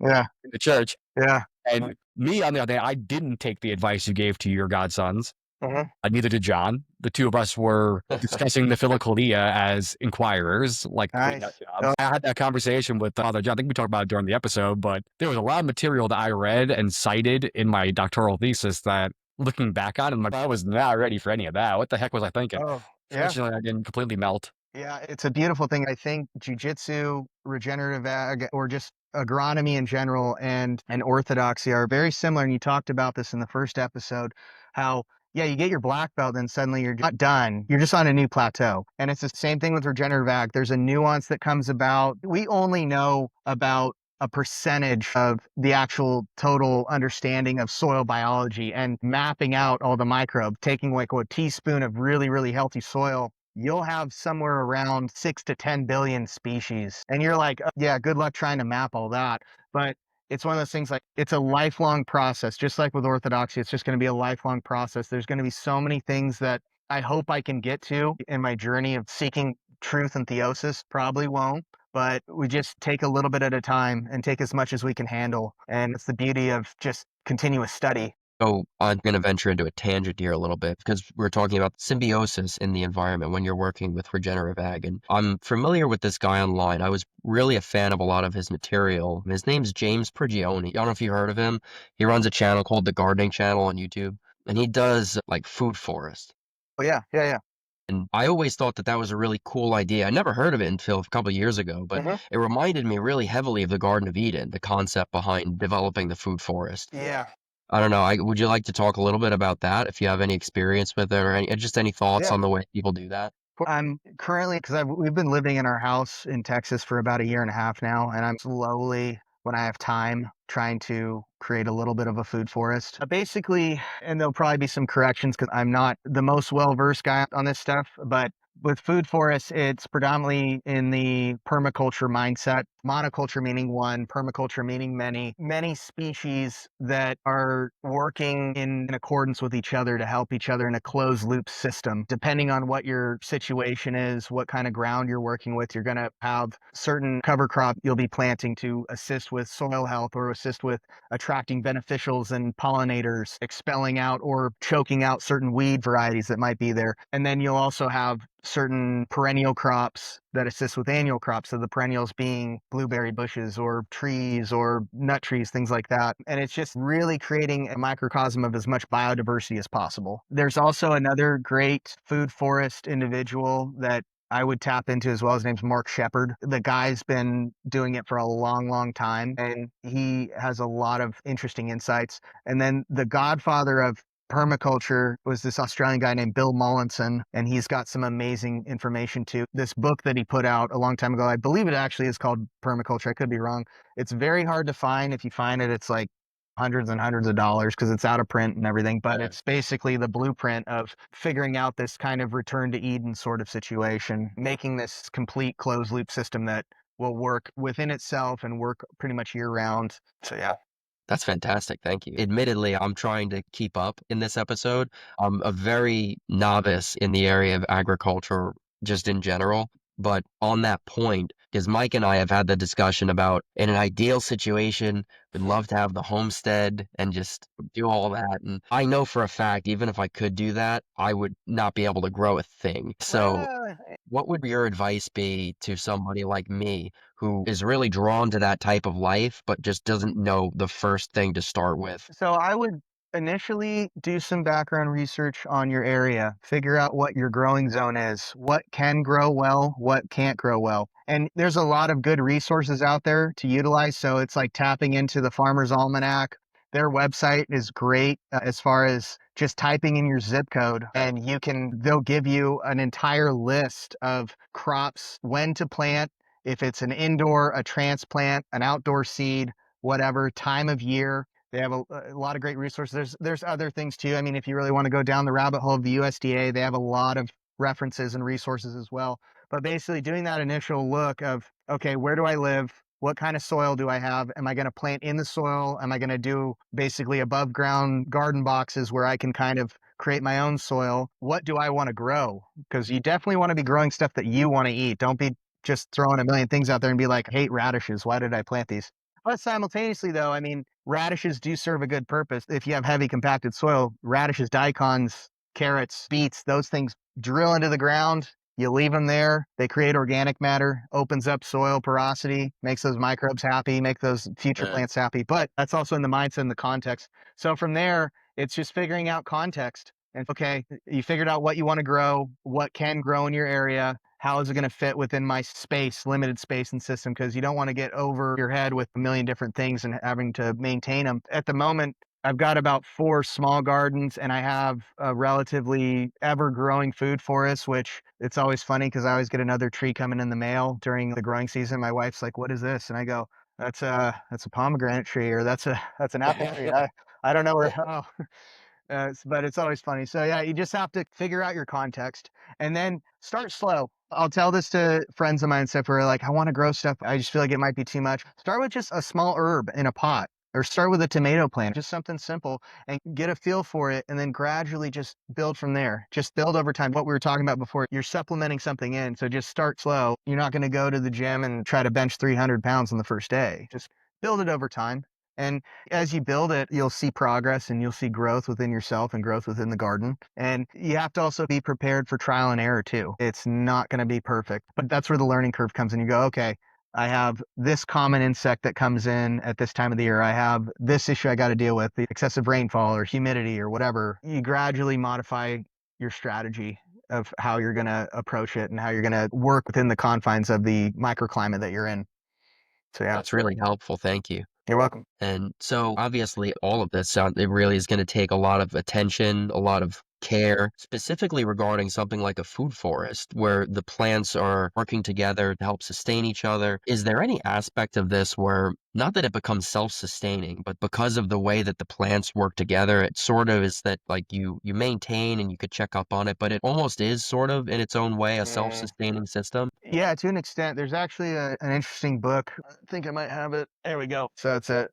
Yeah. in the church. Yeah. And me, on the other hand, I didn't take the advice you gave to your godsons. Mhm. Neither did John. The two of us were discussing the philokalia as inquirers, like Nice. nut jobs. I had that conversation with Father John. I think we talked about it during the episode, but there was a lot of material that I read and cited in my doctoral thesis that, looking back on it, I'm like, I was not ready for any of that. What the heck was I thinking? Oh, yeah. Fortunately, I didn't completely melt. Yeah, it's a beautiful thing. I think jujitsu, regenerative ag, or just agronomy in general and orthodoxy are very similar. And you talked about this in the first episode, how, yeah, you get your black belt, then suddenly you're not done. You're just on a new plateau. And it's the same thing with regenerative ag. There's a nuance that comes about. We only know about a percentage of the actual total understanding of soil biology and mapping out all the microbes, taking like a teaspoon of really, really healthy soil. You'll have somewhere around 6 to 10 billion species. And you're like, oh, yeah, good luck trying to map all that. But it's one of those things, like, it's a lifelong process. Just like with orthodoxy, it's just going to be a lifelong process. There's going to be so many things that I hope I can get to in my journey of seeking truth and theosis. Probably won't, but we just take a little bit at a time and take as much as we can handle. And it's the beauty of just continuous study. So I'm going to venture into a tangent here a little bit because we're talking about symbiosis in the environment when you're working with regenerative ag. And I'm familiar with this guy online. I was really a fan of a lot of his material. His name's James Prigioni. I don't know if you heard of him. He runs a channel called The Gardening Channel on YouTube, and he does like food forest. Oh, yeah, yeah, yeah. And I always thought that that was a really cool idea. I never heard of it until a couple of years ago, but it reminded me really heavily of the Garden of Eden, the concept behind developing the food forest. Yeah. I don't know. Would you like to talk a little bit about that if you have any experience with it or just any thoughts Yeah. on the way people do that? I'm currently, because we've been living in our house in Texas for about a year and a half now, and I'm slowly, when I have time, trying to create a little bit of a food forest. Basically, and there'll probably be some corrections because I'm not the most well-versed guy on this stuff, but With food forests, it's predominantly in the permaculture mindset. Monoculture meaning one, permaculture meaning many. Many species that are working in accordance with each other to help each other in a closed loop system. Depending on what your situation is, what kind of ground you're working with, you're going to have certain cover crop you'll be planting to assist with soil health or assist with attracting beneficials and pollinators, expelling out or choking out certain weed varieties that might be there. And then you'll also have certain perennial crops that assist with annual crops. So the perennials being blueberry bushes or trees or nut trees, things like that. And it's just really creating a microcosm of as much biodiversity as possible. There's also another great food forest individual that I would tap into as well. His name's Mark Shepard. The guy's been doing it for a long, long time, and he has a lot of interesting insights. And then the godfather of permaculture was this Australian guy named Bill Mullinson, and he's got some amazing information too. This book that he put out a long time ago, I believe it actually is called Permaculture. I could be wrong. It's very hard to find. If you find it, it's like hundreds and hundreds of dollars because it's out of print and everything, but it's basically the blueprint of figuring out this kind of return to Eden sort of situation, making this complete closed loop system that will work within itself and work pretty much year round. So yeah. That's fantastic. Thank you. Admittedly, I'm trying to keep up in this episode. I'm a very novice in the area of agriculture just in general. But on that point, because Mike and I have had the discussion about in an ideal situation, we'd love to have the homestead and just do all that. And I know for a fact, even if I could do that, I would not be able to grow a thing. So what would your advice be to somebody like me who is really drawn to that type of life, but just doesn't know the first thing to start with? So I would initially do some background research on your area, figure out what your growing zone is, what can grow well, what can't grow well. And there's a lot of good resources out there to utilize. So it's like tapping into the Farmer's Almanac. Their website is great as far as just typing in your zip code, and they'll give you an entire list of crops, when to plant, if it's an indoor, a transplant, an outdoor seed, whatever time of year. They have a lot of great resources. There's other things too. I mean, if you really want to go down the rabbit hole of the USDA, they have a lot of references and resources as well. But basically doing that initial look of, okay, where do I live? What kind of soil do I have? Am I going to plant in the soil? Am I going to do basically above ground garden boxes where I can kind of create my own soil? What do I want to grow? Because you definitely want to be growing stuff that you want to eat. Don't be just throwing a million things out there and be like, I hate radishes. Why did I plant these? But simultaneously, though, I mean, radishes do serve a good purpose. If you have heavy compacted soil, radishes, daikons, carrots, beets, those things drill into the ground. You leave them there. They create organic matter, opens up soil porosity, makes those microbes happy, make those future plants happy. But that's also in the mindset and the context. So from there, it's just figuring out context. And okay, you figured out what you want to grow, what can grow in your area. How is it going to fit within my space, limited space and system? Because you don't want to get over your head with a million different things and having to maintain them. At the moment, I've got about 4 small gardens, and I have a relatively ever-growing food forest, which it's always funny because I always get another tree coming in the mail during the growing season. My wife's like, "What is this?" And I go, that's a pomegranate tree, or that's an apple tree. I don't know where. Oh. But it's always funny. So yeah, you just have to figure out your context and then start slow. I'll tell this to friends of mine and stuff who are like, I want to grow stuff. I just feel like it might be too much. Start with just a small herb in a pot, or start with a tomato plant, just something simple, and get a feel for it. And then gradually just build from there. Just build over time. What we were talking about before, you're supplementing something in. So just start slow. You're not going to go to the gym and try to bench 300 pounds on the first day. Just build it over time. And as you build it, you'll see progress and you'll see growth within yourself and growth within the garden. And you have to also be prepared for trial and error too. It's not going to be perfect, but that's where the learning curve comes in. You go, okay, I have this common insect that comes in at this time of the year. I have this issue I got to deal with, the excessive rainfall or humidity or whatever. You gradually modify your strategy of how you're going to approach it and how you're going to work within the confines of the microclimate that you're in. So yeah. That's really helpful. Thank you. You're welcome. And so obviously all of this, it really is going to take a lot of attention, a lot of care, specifically regarding something like a food forest where the plants are working together to help sustain each other. Is there any aspect of this where, not that it becomes self-sustaining, but because of the way that the plants work together, it sort of is that like you maintain and you could check up on it, but it almost is sort of in its own way a self-sustaining system? Yeah, to an extent. There's actually an interesting book. I think I might have it. There we go. So it's a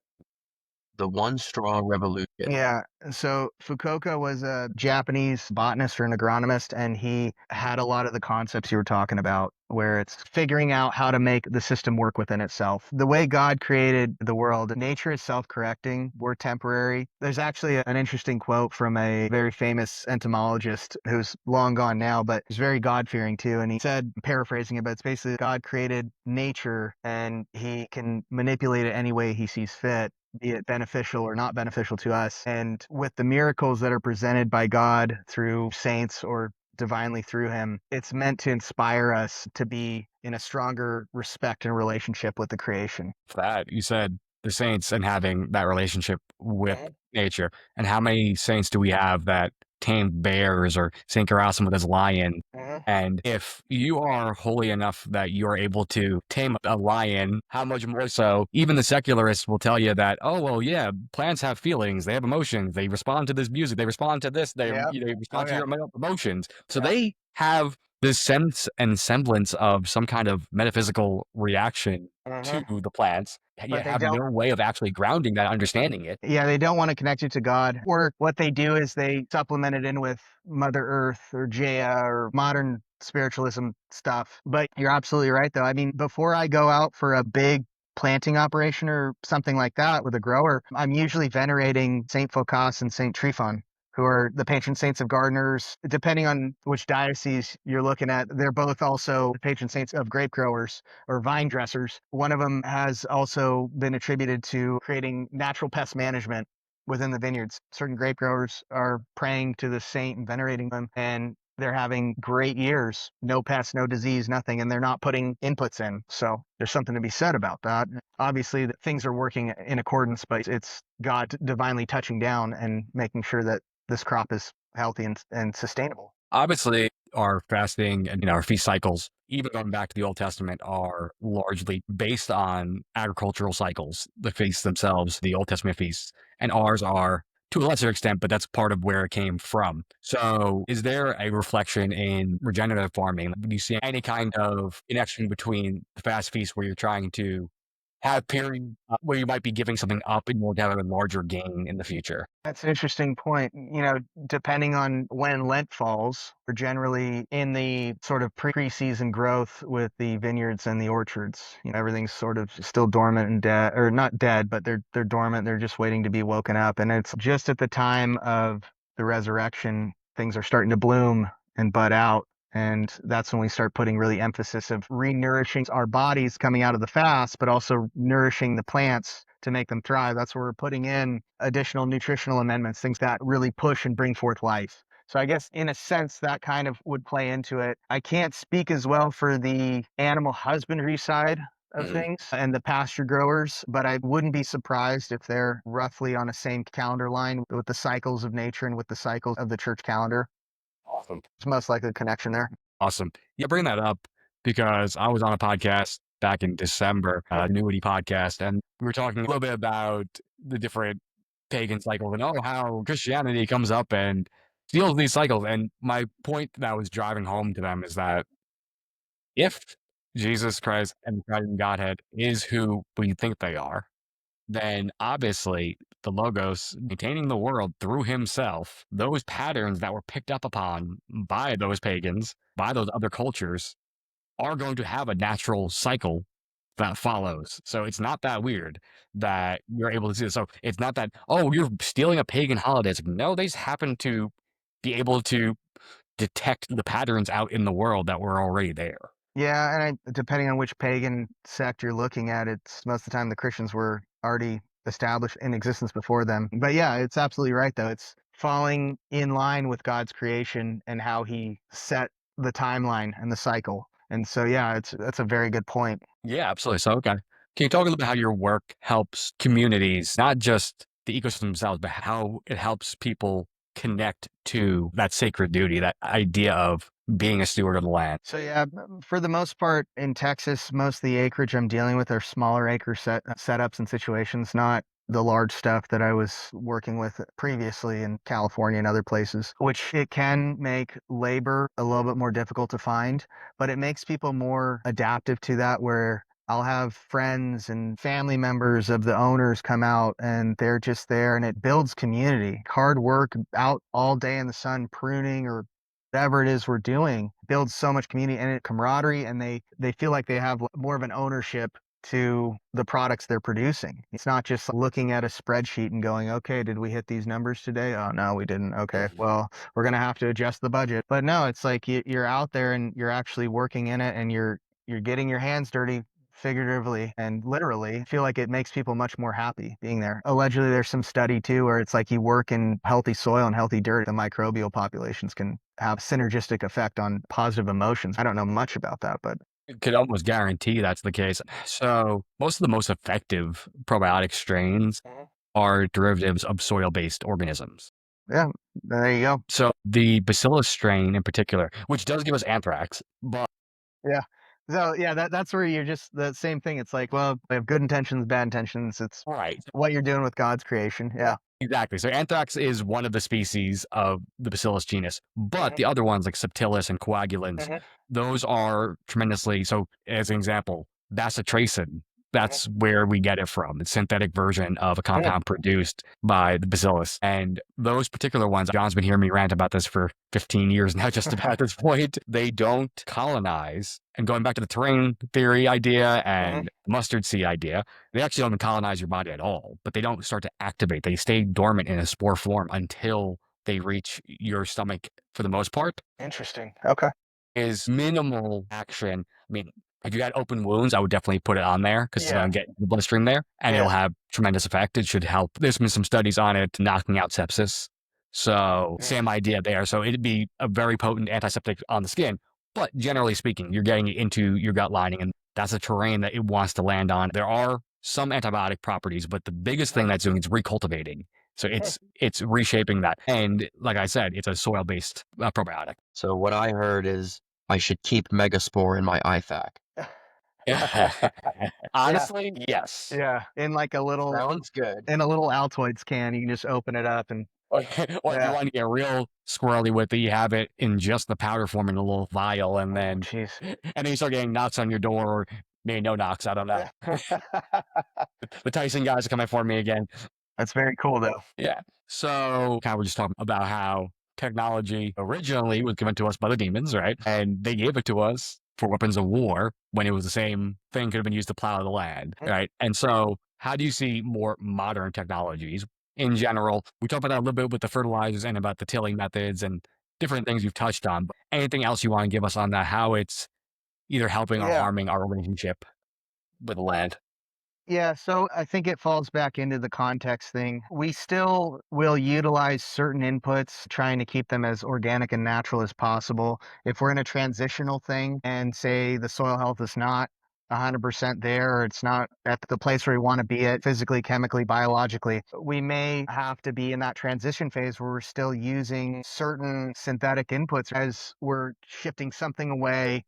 The One Straw Revolution. Yeah. So Fukuoka was a Japanese botanist or an agronomist, and he had a lot of the concepts you were talking about, where it's figuring out how to make the system work within itself. The way God created the world, nature is self-correcting. We're temporary. There's actually an interesting quote from a very famous entomologist who's long gone now, but he's very God-fearing too. And he said, paraphrasing it, but it's basically God created nature and he can manipulate it any way he sees fit, be it beneficial or not beneficial to us. And with the miracles that are presented by God through saints or divinely through him, it's meant to inspire us to be in a stronger respect and relationship with the creation. That you said the saints and having that relationship with nature. And how many saints do we have that tame bears, or Saint Gerasim with his lion? And if you are holy enough that you are able to tame a lion, how much more so? Even the secularists will tell you that, oh, well, yeah, plants have feelings, they have emotions, they respond to this music, they respond to this, they respond to your emotions. So they have this sense and semblance of some kind of metaphysical reaction to the plants. You But they have don't. no way of actually grounding that, understanding it. Yeah, they don't want to connect you to God. Or what they do is they supplement it in with Mother Earth or Jaya or modern spiritualism stuff. But you're absolutely right, though. I mean, before I go out for a big planting operation or something like that with a grower, I'm usually venerating Saint Phocas and Saint Tryphon, who are the patron saints of gardeners. Depending on which diocese you're looking at, they're both also the patron saints of grape growers or vine dressers. One of them has also been attributed to creating natural pest management within the vineyards. Certain grape growers are praying to the saint and venerating them, and they're having great years, no pests, no disease, nothing, and they're not putting inputs in. So there's something to be said about that. Obviously, things are working in accordance, but it's God divinely touching down and making sure that this crop is healthy and sustainable. Obviously, our fasting and our feast cycles, even going back to the Old Testament, are largely based on agricultural cycles. The feasts themselves, the Old Testament feasts, and ours are to a lesser extent, but that's part of where it came from. So is there a reflection in regenerative farming? Do you see any kind of connection between the fast feast where you're trying to have periods where you might be giving something up in order to have a larger gain in the future? That's an interesting point. Depending on when Lent falls, we're generally in the sort of pre-season growth with the vineyards and the orchards. Everything's sort of still dormant and dead, or not dead, but they're dormant. They're just waiting to be woken up. And it's just at the time of the resurrection, things are starting to bloom and bud out. And that's when we start putting really emphasis of re-nourishing our bodies coming out of the fast, but also nourishing the plants to make them thrive. That's where we're putting in additional nutritional amendments, things that really push and bring forth life. So I guess in a sense that kind of would play into it. I can't speak as well for the animal husbandry side of things and the pasture growers, but I wouldn't be surprised if they're roughly on the same calendar line with the cycles of nature and with the cycles of the church calendar. Awesome. It's most likely a connection there. Awesome. Yeah, bring that up because I was on a podcast back in December, a Annuity podcast, and we were talking a little bit about the different pagan cycles and how Christianity comes up and steals these cycles. And my point that I was driving home to them is that if Jesus Christ and the Triune Godhead is who we think they are, then obviously the Logos maintaining the world through himself, those patterns that were picked up upon by those pagans, by those other cultures, are going to have a natural cycle that follows. So it's not that weird that you're able to see this. So it's not that, oh, you're stealing a pagan holiday. It's like, no, they just happen to be able to detect the patterns out in the world that were already there. Yeah, and depending on which pagan sect you're looking at, it's most of the time the Christians were already established in existence before them. But yeah, it's absolutely right, though. It's falling in line with God's creation and how he set the timeline and the cycle. And so, yeah, that's a very good point. Yeah, absolutely. So, okay. Can you talk a little bit how your work helps communities, not just the ecosystem themselves, but how it helps people connect to that sacred duty, that idea of being a steward of the land? So yeah, for the most part in Texas, most of the acreage I'm dealing with are smaller acre setups and situations, not the large stuff that I was working with previously in California and other places, which it can make labor a little bit more difficult to find, but it makes people more adaptive to that, where I'll have friends and family members of the owners come out and they're just there, and it builds community. Hard work out all day in the sun pruning or whatever it is we're doing builds so much community and camaraderie, and they feel like they have more of an ownership to the products they're producing. It's not just looking at a spreadsheet and going, okay, did we hit these numbers today? Oh, no, we didn't. Okay, well, we're going to have to adjust the budget. But no, it's like you're out there and you're actually working in it, and you're getting your hands dirty, figuratively and literally. I feel like it makes people much more happy being there. Allegedly, there's some study too where it's like you work in healthy soil and healthy dirt, the microbial populations can have synergistic effect on positive emotions. I don't know much about that, but Could almost guarantee that's the case. So most of the most effective probiotic strains are derivatives of soil-based organisms. yeah, there you go. So the Bacillus strain in particular, which does give us anthrax, but Yeah. So yeah, that's where you're just the same thing. It's like, well, we have good intentions, bad intentions. It's right. what you're doing with God's creation. Yeah. Exactly. So anthrax is one of the species of the Bacillus genus, but the other ones like Subtilis and coagulans, those are tremendously. So as an example, bacitracin, that's where we get it from. It's a synthetic version of a compound produced by the Bacillus. And those particular ones, John's been hearing me rant about this for 15 years now, just about this point. They don't colonize. And going back to the terrain theory idea and mustard seed idea, they actually don't colonize your body at all, but they don't start to activate. They stay dormant in a spore form until they reach your stomach for the most part. Interesting. Okay. Is minimal action. I mean, if you got open wounds, I would definitely put it on there because it's going to get the bloodstream there and it'll have tremendous effect. It should help. There's been some studies on it knocking out sepsis. So same idea there. So it'd be a very potent antiseptic on the skin, but generally speaking, you're getting it into your gut lining and that's a terrain that it wants to land on. There are some antibiotic properties, but the biggest thing that's doing is recultivating. So it's reshaping that. And like I said, it's a soil-based probiotic. So what I heard is I should keep Megaspore in my IFAC. Honestly, yes. Yeah. In like a little, Sounds good. in a little Altoids can, you can just open it up and. Or if you want to get real squirrely with it, you have it in just the powder form in a little vial, and then you start getting knocks on your door, or maybe no knocks. I don't know. The Tyson guys are coming for me again. That's very cool, though. Yeah. So we're just talking about how technology originally was given to us by the demons, right? And they gave it to us for weapons of war when it was the same thing could have been used to plow the land, right? And so how do you see more modern technologies in general? We talked about that a little bit with the fertilizers and about the tilling methods and different things you've touched on. But anything else you want to give us on that, how it's either helping or harming our relationship with the land? Yeah, so I think it falls back into the context thing. We still will utilize certain inputs, trying to keep them as organic and natural as possible. If we're in a transitional thing and say the soil health is not 100% there, or it's not at the place where we want to be at physically, chemically, biologically, we may have to be in that transition phase where we're still using certain synthetic inputs as we're shifting something away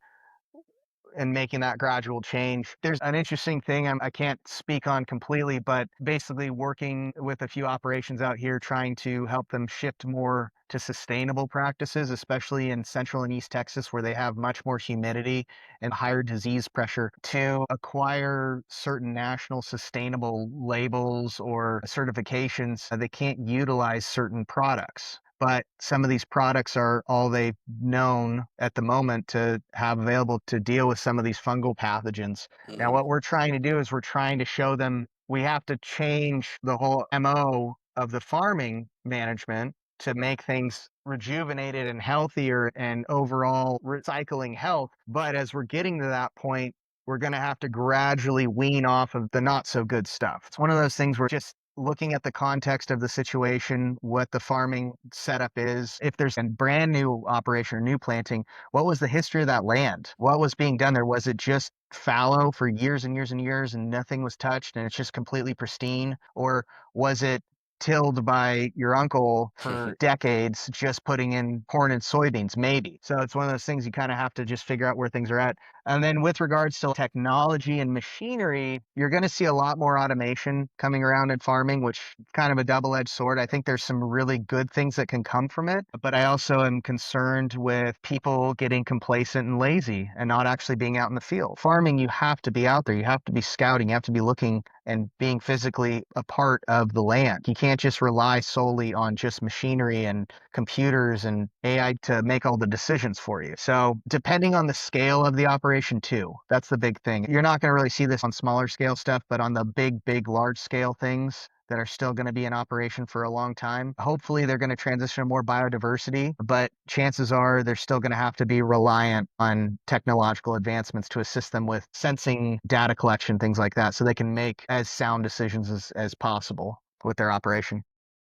and making that gradual change. There's an interesting thing I can't speak on completely, but basically working with a few operations out here trying to help them shift more to sustainable practices, especially in Central and East Texas, where they have much more humidity and higher disease pressure, to acquire certain national sustainable labels or certifications. They can't utilize certain products, but some of these products are all they've known at the moment to have available to deal with some of these fungal pathogens. Now, what we're trying to do is we're trying to show them we have to change the whole MO of the farming management to make things rejuvenated and healthier and overall recycling health. But as we're getting to that point, we're going to have to gradually wean off of the not so good stuff. It's one of those things where just looking at the context of the situation, what the farming setup is, if there's a brand new operation or new planting, what was the history of that land? What was being done there? Was it just fallow for years and years and years and nothing was touched and it's just completely pristine? Or was it tilled by your uncle for decades, just putting in corn and soybeans, maybe. So it's one of those things you kind of have to just figure out where things are at. And then with regards to technology and machinery, you're going to see a lot more automation coming around in farming, which is kind of a double-edged sword. I think there's some really good things that can come from it, but I also am concerned with people getting complacent and lazy and not actually being out in the field. Farming, you have to be out there. You have to be scouting. You have to be looking and being physically a part of the land. You can't just rely solely on just machinery and computers and AI to make all the decisions for you. So depending on the scale of the operation too, that's the big thing. You're not going to really see this on smaller scale stuff, but on the big, large scale things that are still going to be in operation for a long time. Hopefully they're going to transition to more biodiversity, but chances are they're still going to have to be reliant on technological advancements to assist them with sensing, data collection, things like that, so they can make as sound decisions as possible with their operation.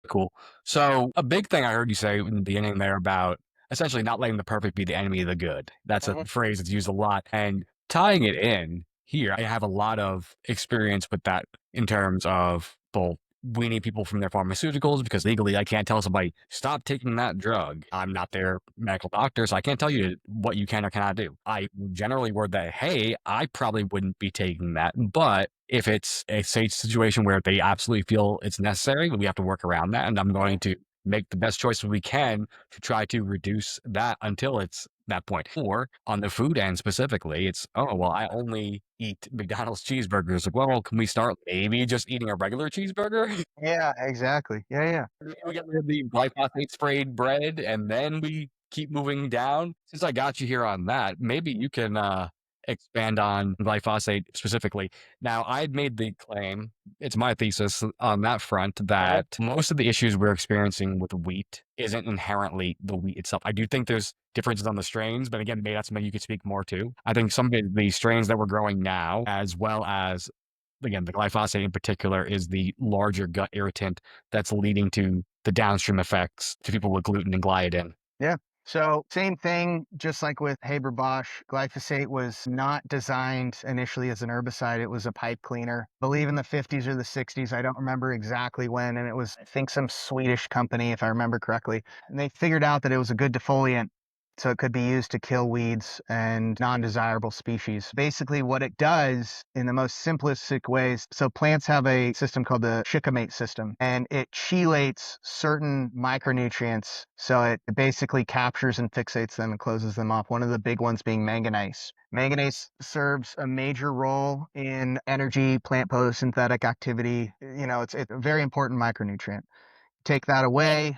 Cool. So a big thing I heard you say in the beginning there about essentially not letting the perfect be the enemy of the good. That's a phrase that's used a lot. And tying it in here, I have a lot of experience with that in terms of both weaning people from their pharmaceuticals, because legally I can't tell somebody, stop taking that drug. I'm not their medical doctor, so I can't tell you what you can or cannot do. I generally word that, hey, I probably wouldn't be taking that, but if it's a safe situation where they absolutely feel it's necessary, we have to work around that. And I'm going to make the best choices we can to try to reduce that until it's that point. Or on the food end specifically, it's, oh, well, I only eat McDonald's cheeseburgers. Well, can we start maybe just eating a regular cheeseburger? Yeah, exactly. Yeah. We get rid of the glyphosate sprayed bread and then we keep moving down. Since I got you here on that, maybe you can expand on glyphosate specifically. Now, I had made the claim, it's my thesis on that front, that most of the issues we're experiencing with wheat isn't inherently the wheat itself. I do think there's differences on the strains, but again, maybe that's something you could speak more to. I think some of the strains that we're growing now, as well as, again, the glyphosate in particular, is the larger gut irritant that's leading to the downstream effects to people with gluten and gliadin. Yeah. So same thing, just like with Haber-Bosch, glyphosate was not designed initially as an herbicide. It was a pipe cleaner. I believe in the 50s or the 60s. I don't remember exactly when. And it was, I think, some Swedish company, if I remember correctly. And they figured out that it was a good defoliant. So it could be used to kill weeds and non-desirable species. Basically, what it does in the most simplistic ways, so plants have a system called the shikimate system, and it chelates certain micronutrients. So it basically captures and fixates them and closes them off, one of the big ones being manganese. Manganese serves a major role in energy, plant photosynthetic activity. It's a very important micronutrient. Take that away,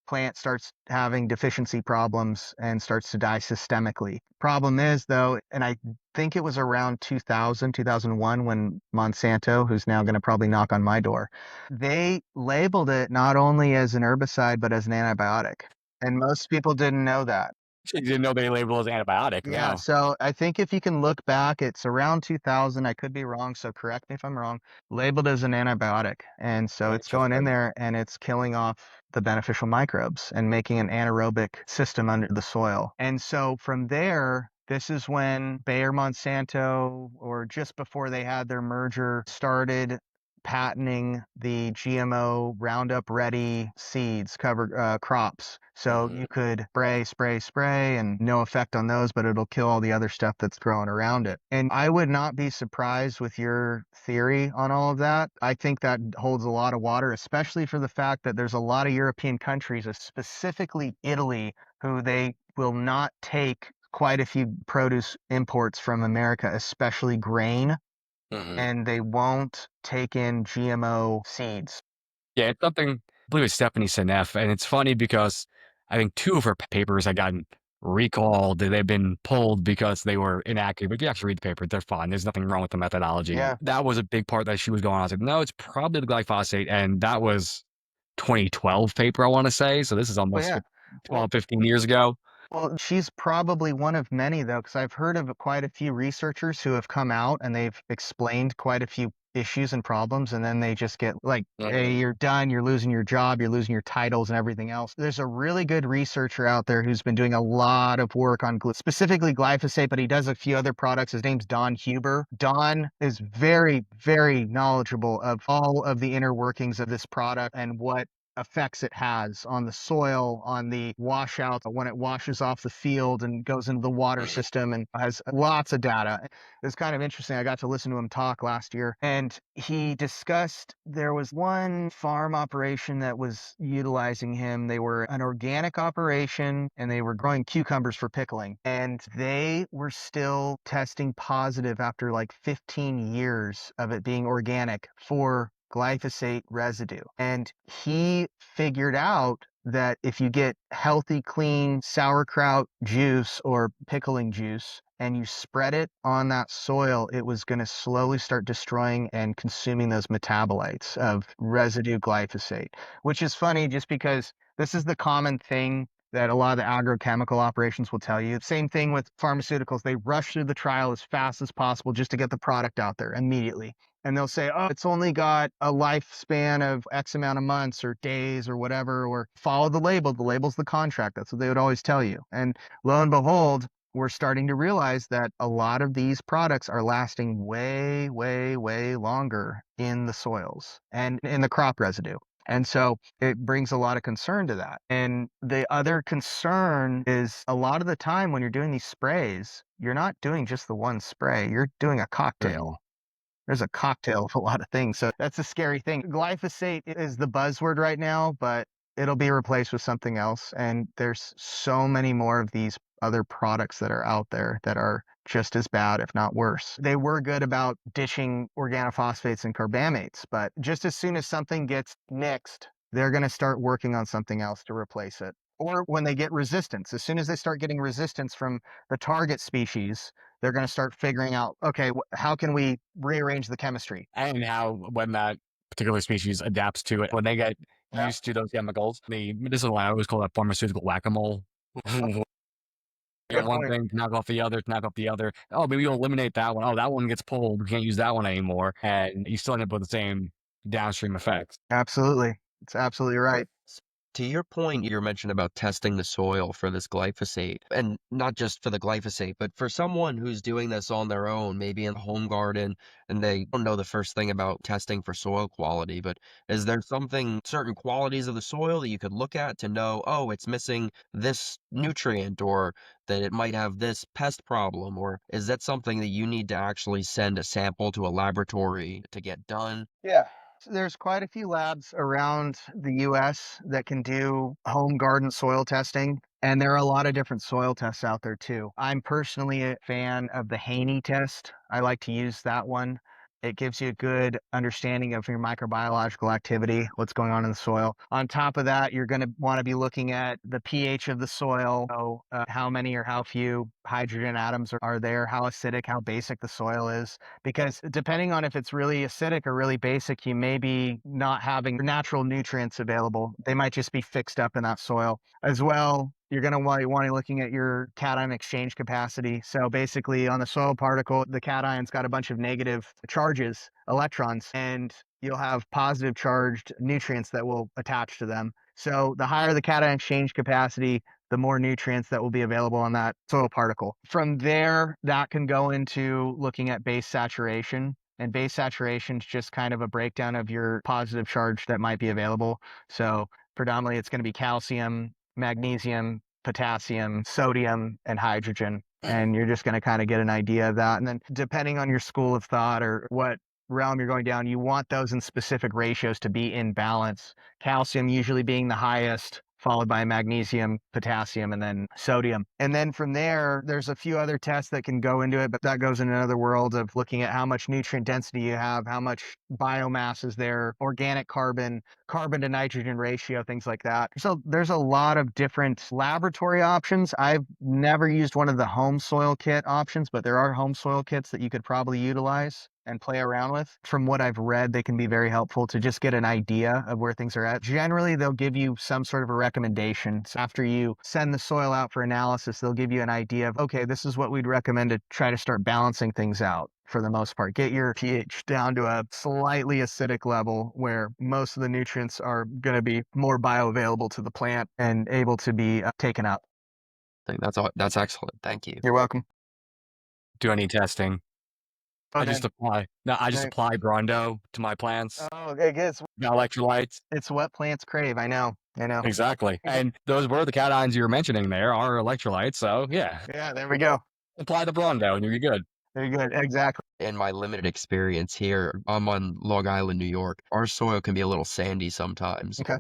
plant starts having deficiency problems and starts to die systemically. Problem is, though, and I think it was around 2001 when Monsanto, who's now going to probably knock on my door, they labeled it not only as an herbicide, but as an antibiotic. And most people didn't know that. You didn't know they labeled it as antibiotic. Yeah, No. so I think if you can look back, it's around 2000. I could be wrong, so correct me if I'm wrong. Labeled as an antibiotic. And so it's going in there and it's killing off the beneficial microbes and making an anaerobic system under the soil. And so from there, this is when Bayer Monsanto, or just before they had their merger, started patenting the GMO Roundup Ready seeds, cover crops. So you could spray, and no effect on those, but it'll kill all the other stuff that's growing around it. And I would not be surprised with your theory on all of that. I think that holds a lot of water, especially for the fact that there's a lot of European countries, specifically Italy, who they will not take quite a few produce imports from America, especially grain. And they won't take in GMO seeds. Yeah, it's something, I believe it's Stephanie Seneff, and it's funny because I think 2 of her papers had gotten recalled. They've been pulled because they were inaccurate. But if you actually read the paper, they're fine. There's nothing wrong with the methodology. Yeah. That was a big part that she was going on. I was like, no, it's probably the glyphosate. And that was 2012 paper, I want to say. So this is almost 12, 15 years ago. Well, she's probably one of many, though, because I've heard of quite a few researchers who have come out and they've explained quite a few issues and problems, and then they just get like, hey, you're done, you're losing your job, you're losing your titles and everything else. There's a really good researcher out there who's been doing a lot of work on specifically glyphosate, but he does a few other products. His name's Don Huber. Don is very, very knowledgeable of all of the inner workings of this product and what effects it has on the soil, on the washout when it washes off the field and goes into the water system, and has lots of data. It's kind of interesting. I got to listen to him talk last year, and he discussed there was one farm operation that was utilizing him. They were an organic operation and they were growing cucumbers for pickling, and they were still testing positive after like 15 years of it being organic for glyphosate residue. And he figured out that if you get healthy, clean sauerkraut juice or pickling juice and you spread it on that soil, it was going to slowly start destroying and consuming those metabolites of residue glyphosate, which is funny just because this is the common thing that a lot of the agrochemical operations will tell you. Same thing with pharmaceuticals. They rush through the trial as fast as possible just to get the product out there immediately. And they'll say, oh, it's only got a lifespan of X amount of months or days or whatever, or follow the label. The label's the contract. That's what they would always tell you. And lo and behold, we're starting to realize that a lot of these products are lasting way, way, way longer in the soils and in the crop residue. And so it brings a lot of concern to that. And the other concern is a lot of the time when you're doing these sprays, you're not doing just the one spray, you're doing a cocktail. There's a cocktail of a lot of things. So that's a scary thing. Glyphosate is the buzzword right now, but it'll be replaced with something else. And there's so many more of these other products that are out there that are just as bad, if not worse. They were good about ditching organophosphates and carbamates, but just as soon as something gets mixed, they're going to start working on something else to replace it. Or when they get resistance, as soon as they start getting resistance from the target species, they're going to start figuring out, okay, how can we rearrange the chemistry? And how, when that particular species adapts to it, when they get used to those chemicals, the medicinal, I always call that pharmaceutical whack-a-mole. Get one thing, knock off the other, knock off the other. Oh, maybe you'll eliminate that one. Oh, that one gets pulled. We can't use that one anymore. And you still end up with the same downstream effects. Absolutely. It's absolutely right. To your point, you mentioned about testing the soil for this glyphosate, and not just for the glyphosate, but for someone who's doing this on their own, maybe in the home garden, and they don't know the first thing about testing for soil quality, but is there certain qualities of the soil that you could look at to know, oh, it's missing this nutrient, or that it might have this pest problem, or is that something that you need to actually send a sample to a laboratory to get done? Yeah. There's quite a few labs around the US that can do home garden soil testing, and there are a lot of different soil tests out there too. I'm personally a fan of the Haney test. I like to use that one. It gives you a good understanding of your microbiological activity, what's going on in the soil. On top of that, you're going to want to be looking at the pH of the soil, so, how many or how few hydrogen atoms are there, how acidic, how basic the soil is. Because depending on if it's really acidic or really basic, you may be not having natural nutrients available. They might just be fixed up in that soil. As well, you're going to want to be looking at your cation exchange capacity. So basically on the soil particle, the cation's got a bunch of negative charges, electrons, and you'll have positive charged nutrients that will attach to them. So the higher the cation exchange capacity, the more nutrients that will be available on that soil particle. From there, that can go into looking at base saturation. And base saturation is just kind of a breakdown of your positive charge that might be available. So predominantly it's going to be calcium, magnesium, potassium, sodium, and hydrogen. And you're just going to kind of get an idea of that. And then depending on your school of thought or what realm you're going down, you want those in specific ratios to be in balance. Calcium usually being the highest, followed by magnesium, potassium, and then sodium. And then from there, there's a few other tests that can go into it, but that goes in another world of looking at how much nutrient density you have, how much biomass is there, organic carbon, carbon to nitrogen ratio, things like that. So there's a lot of different laboratory options. I've never used one of the home soil kit options, but there are home soil kits that you could probably utilize and play around with. From what I've read, they can be very helpful to just get an idea of where things are at. Generally, they'll give you some sort of a recommendation. So after you send the soil out for analysis, they'll give you an idea of, okay, this is what we'd recommend to try to start balancing things out. For the most part, get your pH down to a slightly acidic level where most of the nutrients are going to be more bioavailable to the plant and able to be taken up. I think that's excellent. Thank you. You're welcome. Do any testing. I Okay. just apply Brondo to my plants. Oh, okay, good. Got electrolytes. It's what plants crave. I know. Exactly. And those were the cations you were mentioning there are electrolytes. So yeah, Yeah, there we go. apply the Brondo and you're good. Very good. Exactly. In my limited experience here, I'm on Long Island, New York. Our soil can be a little sandy sometimes. Okay.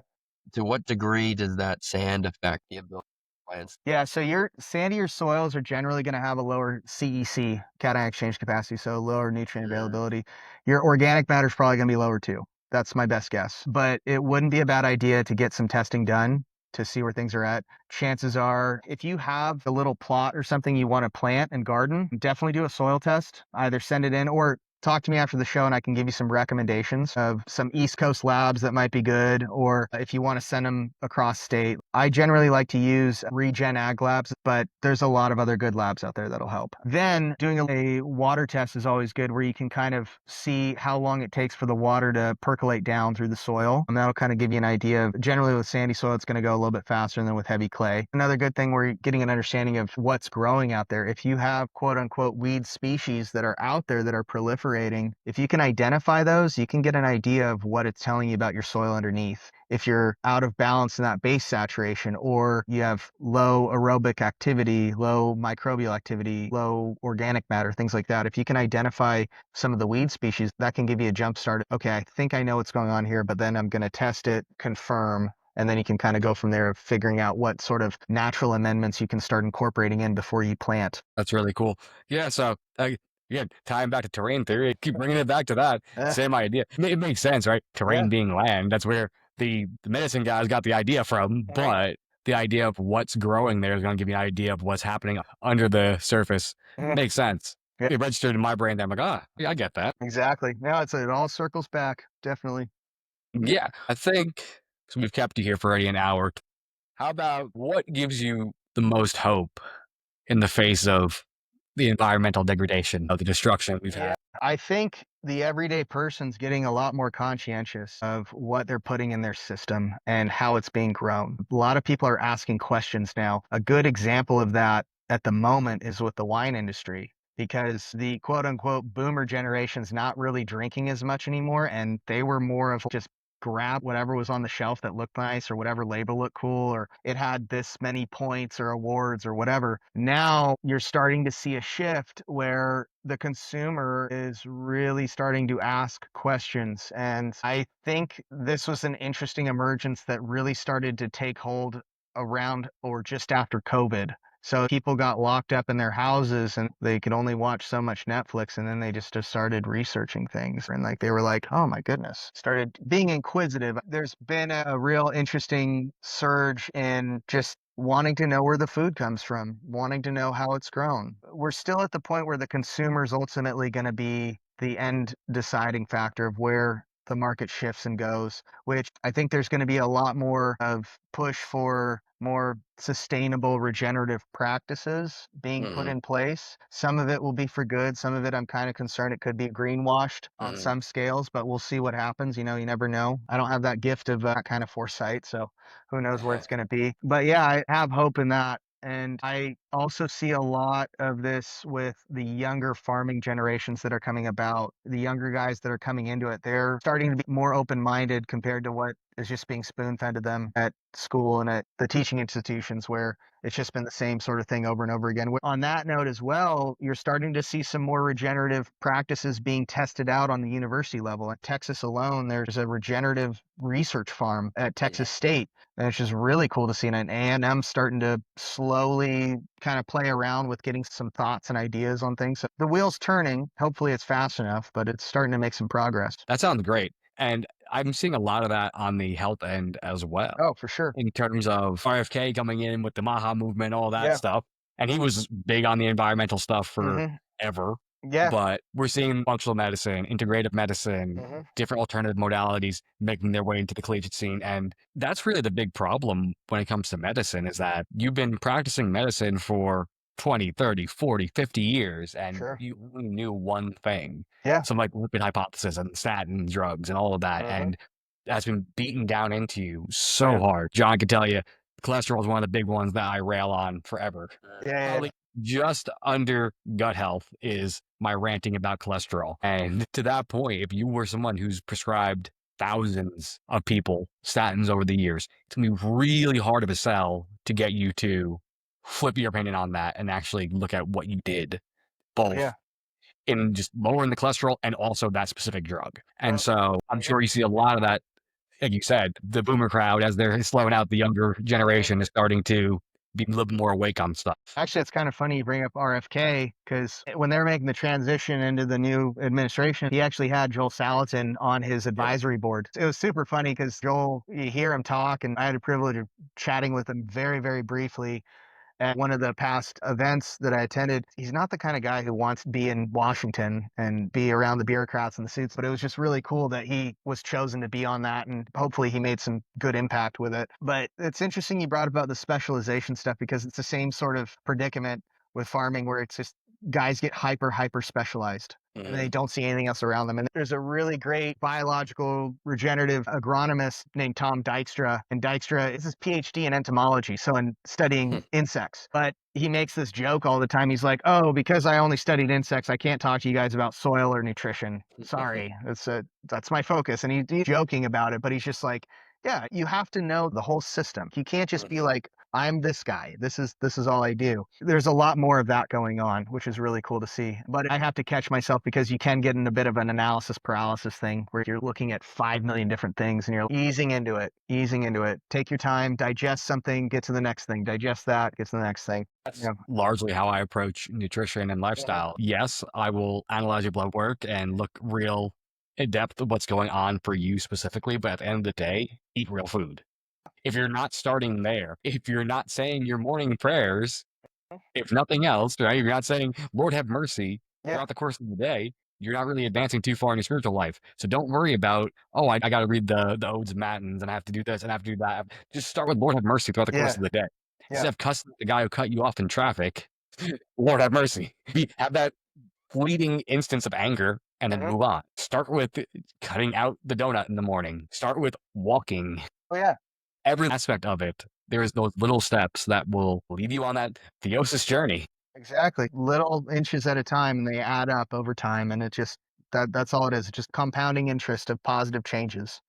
To what degree does that sand affect the ability of plants? Yeah, so your sandier soils are generally going to have a lower CEC, cation exchange capacity, so lower nutrient availability. Your organic matter is probably going to be lower too. That's my best guess. But it wouldn't be a bad idea to get some testing done to see where things are at. Chances are, if you have a little plot or something you want to plant and garden, definitely do a soil test. Either send it in or talk to me after the show and I can give you some recommendations of some East Coast labs that might be good, or if you want to send them across state. I generally like to use Regen Ag Labs, but there's a lot of other good labs out there that'll help. Then doing a water test is always good, where you can kind of see how long it takes for the water to percolate down through the soil. And that'll kind of give you an idea of, generally with sandy soil, it's going to go a little bit faster than with heavy clay. Another good thing, where you're getting an understanding of what's growing out there. If you have quote unquote weed species that are out there that are proliferating, if you can identify those, you can get an idea of what it's telling you about your soil underneath. If you're out of balance in that base saturation, or you have low aerobic activity, low microbial activity, low organic matter, things like that, if you can identify some of the weed species, that can give you a jump start. Okay, I think I know what's going on here, but then I'm going to test it, confirm, and then you can kind of go from there, figuring out what sort of natural amendments you can start incorporating in before you plant. That's really cool. Yeah, so tying back to terrain theory, keep bringing it back to that. Same idea. It makes sense, right? Terrain being land, that's where the medicine guys got the idea from, but the idea of what's growing there is going to give you an idea of what's happening under the surface. Makes sense. Yeah. It registered in my brain that I'm like, yeah, I get that. Exactly. No, it all circles back. Definitely. Yeah, I think so. We've kept you here for already an hour. How about what gives you the most hope in the face of the environmental degradation, of the destruction we've had? I think the everyday person's getting a lot more conscientious of what they're putting in their system and how it's being grown. A lot of people are asking questions now. A good example of that at the moment is with the wine industry, because the quote unquote boomer generation's not really drinking as much anymore. And they were more of just grab whatever was on the shelf that looked nice, or whatever label looked cool, or it had this many points or awards or whatever. Now you're starting to see a shift where the consumer is really starting to ask questions. And I think this was an interesting emergence that really started to take hold around or just after COVID. So people got locked up in their houses and they could only watch so much Netflix, and then they just started researching things, and they were like, oh my goodness, started being inquisitive. There's been a real interesting surge in just wanting to know where the food comes from, wanting to know how it's grown. We're still at the point where the consumer is ultimately going to be the end deciding factor of where the market shifts and goes, which I think there's going to be a lot more of push for more sustainable regenerative practices being put in place. Some of it will be for good. Some of it, I'm kind of concerned it could be greenwashed on some scales, but we'll see what happens. You never know. I don't have that gift of that kind of foresight, so who knows where it's going to be. But yeah, I have hope in that. And I also see a lot of this with the younger farming generations that are coming about. The younger guys that are coming into it, they're starting to be more open-minded compared to what is just being spoon-fed to them at school and at the teaching institutions, where it's just been the same sort of thing over and over again. On that note as well, you're starting to see some more regenerative practices being tested out on the university level. At Texas alone, there's a regenerative research farm at Texas State. And it's just really cool to see. And A&M starting to slowly kind of play around with getting some thoughts and ideas on things. So the wheel's turning. Hopefully it's fast enough, but it's starting to make some progress. That sounds great. And I'm seeing a lot of that on the health end as well, Oh, for sure. in terms of RFK coming in with the Maha movement, all that Yeah. stuff. And he was big on the environmental stuff forever. Yeah. But we're seeing functional medicine, integrative medicine, different alternative modalities making their way into the collegiate scene. And that's really the big problem when it comes to medicine, is that you've been practicing medicine for 20, 30, 40, 50 years, and Sure. you only knew one thing. Yeah. Some like lipid hypothesis and statin drugs and all of that. And that's been beaten down into you so hard. John can tell you, cholesterol is one of the big ones that I rail on forever. Yeah. Probably just under gut health is my ranting about cholesterol. And to that point, if you were someone who's prescribed thousands of people statins over the years, it's going to be really hard of a sell to get you to flip your opinion on that and actually look at what you did, both in just lowering the cholesterol and also that specific drug. And so I'm sure you see a lot of that. Like you said, the boomer crowd, as they're slowing out, the younger generation is starting to be a little bit more awake on stuff. Actually, it's kind of funny you bring up RFK, because when they're making the transition into the new administration, he actually had Joel Salatin on his advisory board. It was super funny because Joel, you hear him talk, and I had the privilege of chatting with him very, very briefly at one of the past events that I attended. He's not the kind of guy who wants to be in Washington and be around the bureaucrats and the suits, but it was just really cool that he was chosen to be on that, and hopefully he made some good impact with it. But it's interesting you brought about the specialization stuff, because it's the same sort of predicament with farming, where it's just guys get hyper specialized. And they don't see anything else around them. And there's a really great biological regenerative agronomist named Tom Dykstra. And Dykstra is his PhD in entomology, so in studying insects. But he makes this joke all the time. He's like, oh, because I only studied insects, I can't talk to you guys about soil or nutrition. Sorry, that's my focus. And he's joking about it, but he's just like, yeah, you have to know the whole system. You can't just be like, I'm this guy. This is all I do. There's a lot more of that going on, which is really cool to see. But I have to catch myself, because you can get in a bit of an analysis paralysis thing where you're looking at 5 million different things and you're easing into it. Take your time, digest something, get to the next thing, digest that, get to the next thing. That's largely how I approach nutrition and lifestyle. Yes, I will analyze your blood work and look real in depth of what's going on for you specifically, but at the end of the day, eat real food. If you're not starting there, if you're not saying your morning prayers, if nothing else, right? If you're not saying, Lord have mercy throughout the course of the day, you're not really advancing too far in your spiritual life. So don't worry about, oh, I got to read the Odes and Matins, and I have to do this and I have to do that. Just start with Lord have mercy throughout the course of the day. Instead of cussing the guy who cut you off in traffic, Lord have mercy. Have that fleeting instance of anger and then move on. Start with cutting out the donut in the morning. Start with walking. Oh, yeah. Every aspect of it, there's those little steps that will lead you on that theosis journey. Exactly. Little inches at a time, and they add up over time. And it just, that's all it is. It's just compounding interest of positive changes.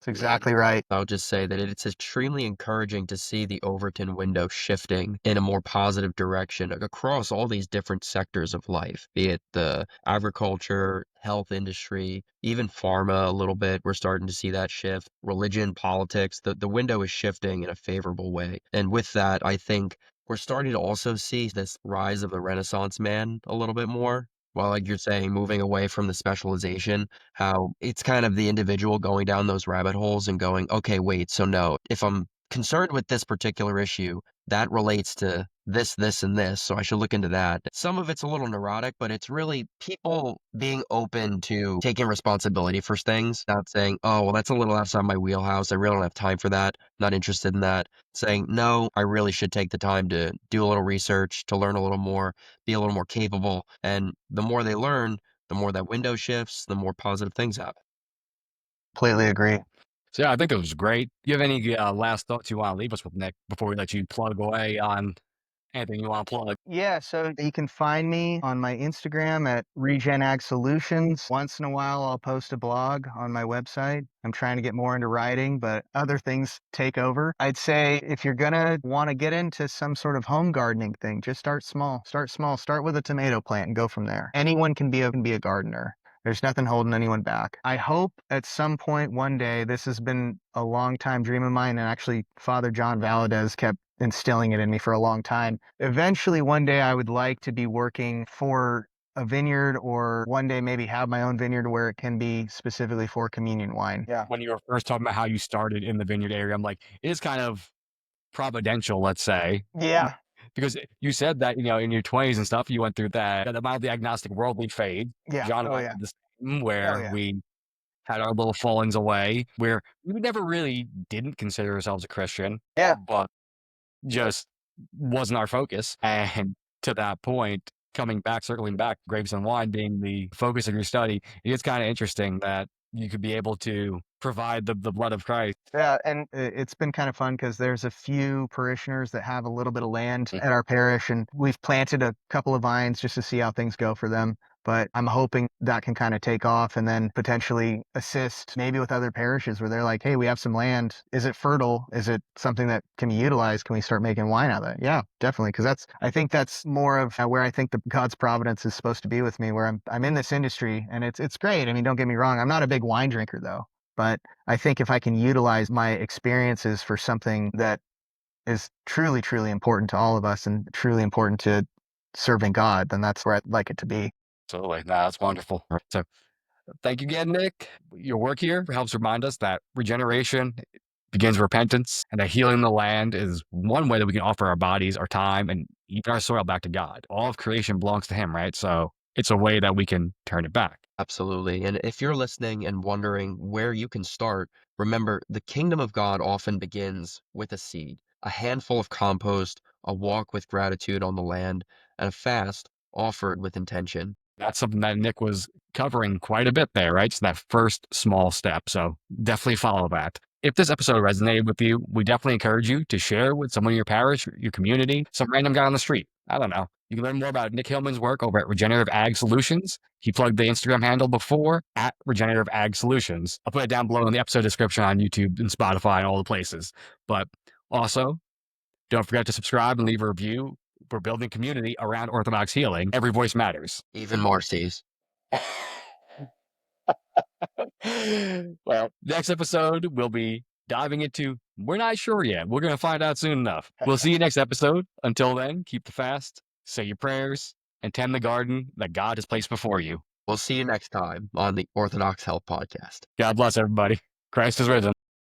That's exactly right. I'll just say that it's extremely encouraging to see the Overton window shifting in a more positive direction across all these different sectors of life, be it the agriculture, health industry, even pharma a little bit. We're starting to see that shift. Religion, politics, the window is shifting in a favorable way. And with that, I think we're starting to also see this rise of the Renaissance man a little bit more. Well, like you're saying, moving away from the specialization, how it's kind of the individual going down those rabbit holes and going, okay, wait, so no, if I'm concerned with this particular issue, that relates to this, and this, so I should look into that. Some of it's a little neurotic, but it's really people being open to taking responsibility for things, not saying, oh, well, that's a little outside my wheelhouse. I really don't have time for that. Not interested in that. Saying, no, I really should take the time to do a little research, to learn a little more, be a little more capable. And the more they learn, the more that window shifts, the more positive things happen. Completely agree. So yeah, I think it was great. Do you have any last thoughts you want to leave us with, Nick, before we let you plug away on anything you want to plug? Yeah, so you can find me on my Instagram at Regenerative Ag Solutions. Once in a while, I'll post a blog on my website. I'm trying to get more into writing, but other things take over. I'd say if you're going to want to get into some sort of home gardening thing, just start small. Start small. Start with a tomato plant and go from there. Anyone can be a gardener. There's nothing holding anyone back. I hope at some point one day, this has been a long time dream of mine, and actually Father John Valadez kept instilling it in me for a long time. Eventually, one day I would like to be working for a vineyard, or one day maybe have my own vineyard where it can be specifically for communion wine. Yeah. When you were first talking about how you started in the vineyard area, I'm like, it is kind of providential, let's say. Yeah. Because you said that, in your 20s and stuff, you went through that mildly agnostic worldly phase. Yeah. John and Oh, I yeah. did the same, where yeah. we had our little fallings away, where we never really didn't consider ourselves a Christian. Yeah. But just wasn't our focus. And to that point, circling back, grapes and wine being the focus of your study, it is kind of interesting that you could be able to provide the blood of Christ. Yeah, and it's been kind of fun because there's a few parishioners that have a little bit of land at our parish, and we've planted a couple of vines just to see how things go for them. But I'm hoping that can kind of take off and then potentially assist maybe with other parishes where they're like, hey, we have some land. Is it fertile? Is it something that can be utilized? Can we start making wine out of it? Yeah, definitely. Because I think that's more of where I think God's providence is supposed to be with me, where I'm in this industry, and it's great. I mean, don't get me wrong. I'm not a big wine drinker though, but I think if I can utilize my experiences for something that is truly, truly important to all of us and truly important to serving God, then that's where I'd like it to be. Absolutely. No, that's wonderful. So thank you again, Nick. Your work here helps remind us that regeneration begins repentance, and that healing the land is one way that we can offer our bodies, our time, and even our soil back to God. All of creation belongs to Him, right? So it's a way that we can turn it back. Absolutely. And if you're listening and wondering where you can start, remember the kingdom of God often begins with a seed, a handful of compost, a walk with gratitude on the land, and a fast offered with intention. That's something that Nick was covering quite a bit there, right? So that first small step. So definitely follow that. If this episode resonated with you, we definitely encourage you to share with someone in your parish, your community, some random guy on the street. I don't know. You can learn more about Nick Hillman's work over at Regenerative Ag Solutions. He plugged the Instagram handle before at Regenerative Ag Solutions. I'll put it down below in the episode description on YouTube and Spotify and all the places. But also, don't forget to subscribe and leave a review. We're building community around Orthodox healing. Every voice matters. Even Marcy's. Well, next episode, we'll be diving into, we're not sure yet. We're going to find out soon enough. We'll see you next episode. Until then, keep the fast, say your prayers, and tend the garden that God has placed before you. We'll see you next time on the Orthodox Health Podcast. God bless everybody. Christ is risen.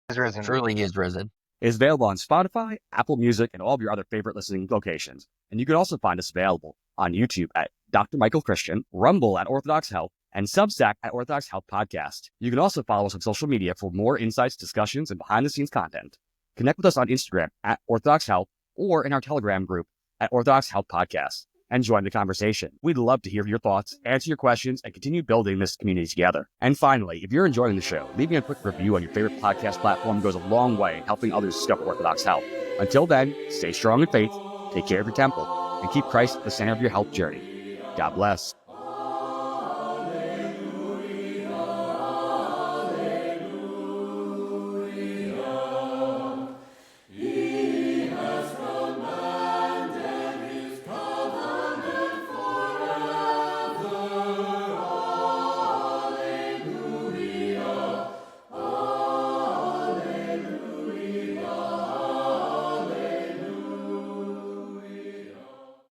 Is risen. Truly He is risen. Is available on Spotify, Apple Music, and all of your other favorite listening locations. And you can also find us available on YouTube at Dr. Michael Christian, Rumble at Orthodox Health, and Substack at Orthodox Health Podcast. You can also follow us on social media for more insights, discussions, and behind-the-scenes content. Connect with us on Instagram at Orthodox Health or in our Telegram group at Orthodox Health Podcast and join the conversation. We'd love to hear your thoughts, answer your questions, and continue building this community together. And finally, if you're enjoying the show, leaving a quick review on your favorite podcast platform goes a long way in helping others discover Orthodox health. Until then, stay strong in faith, take care of your temple, and keep Christ at the center of your health journey. God bless.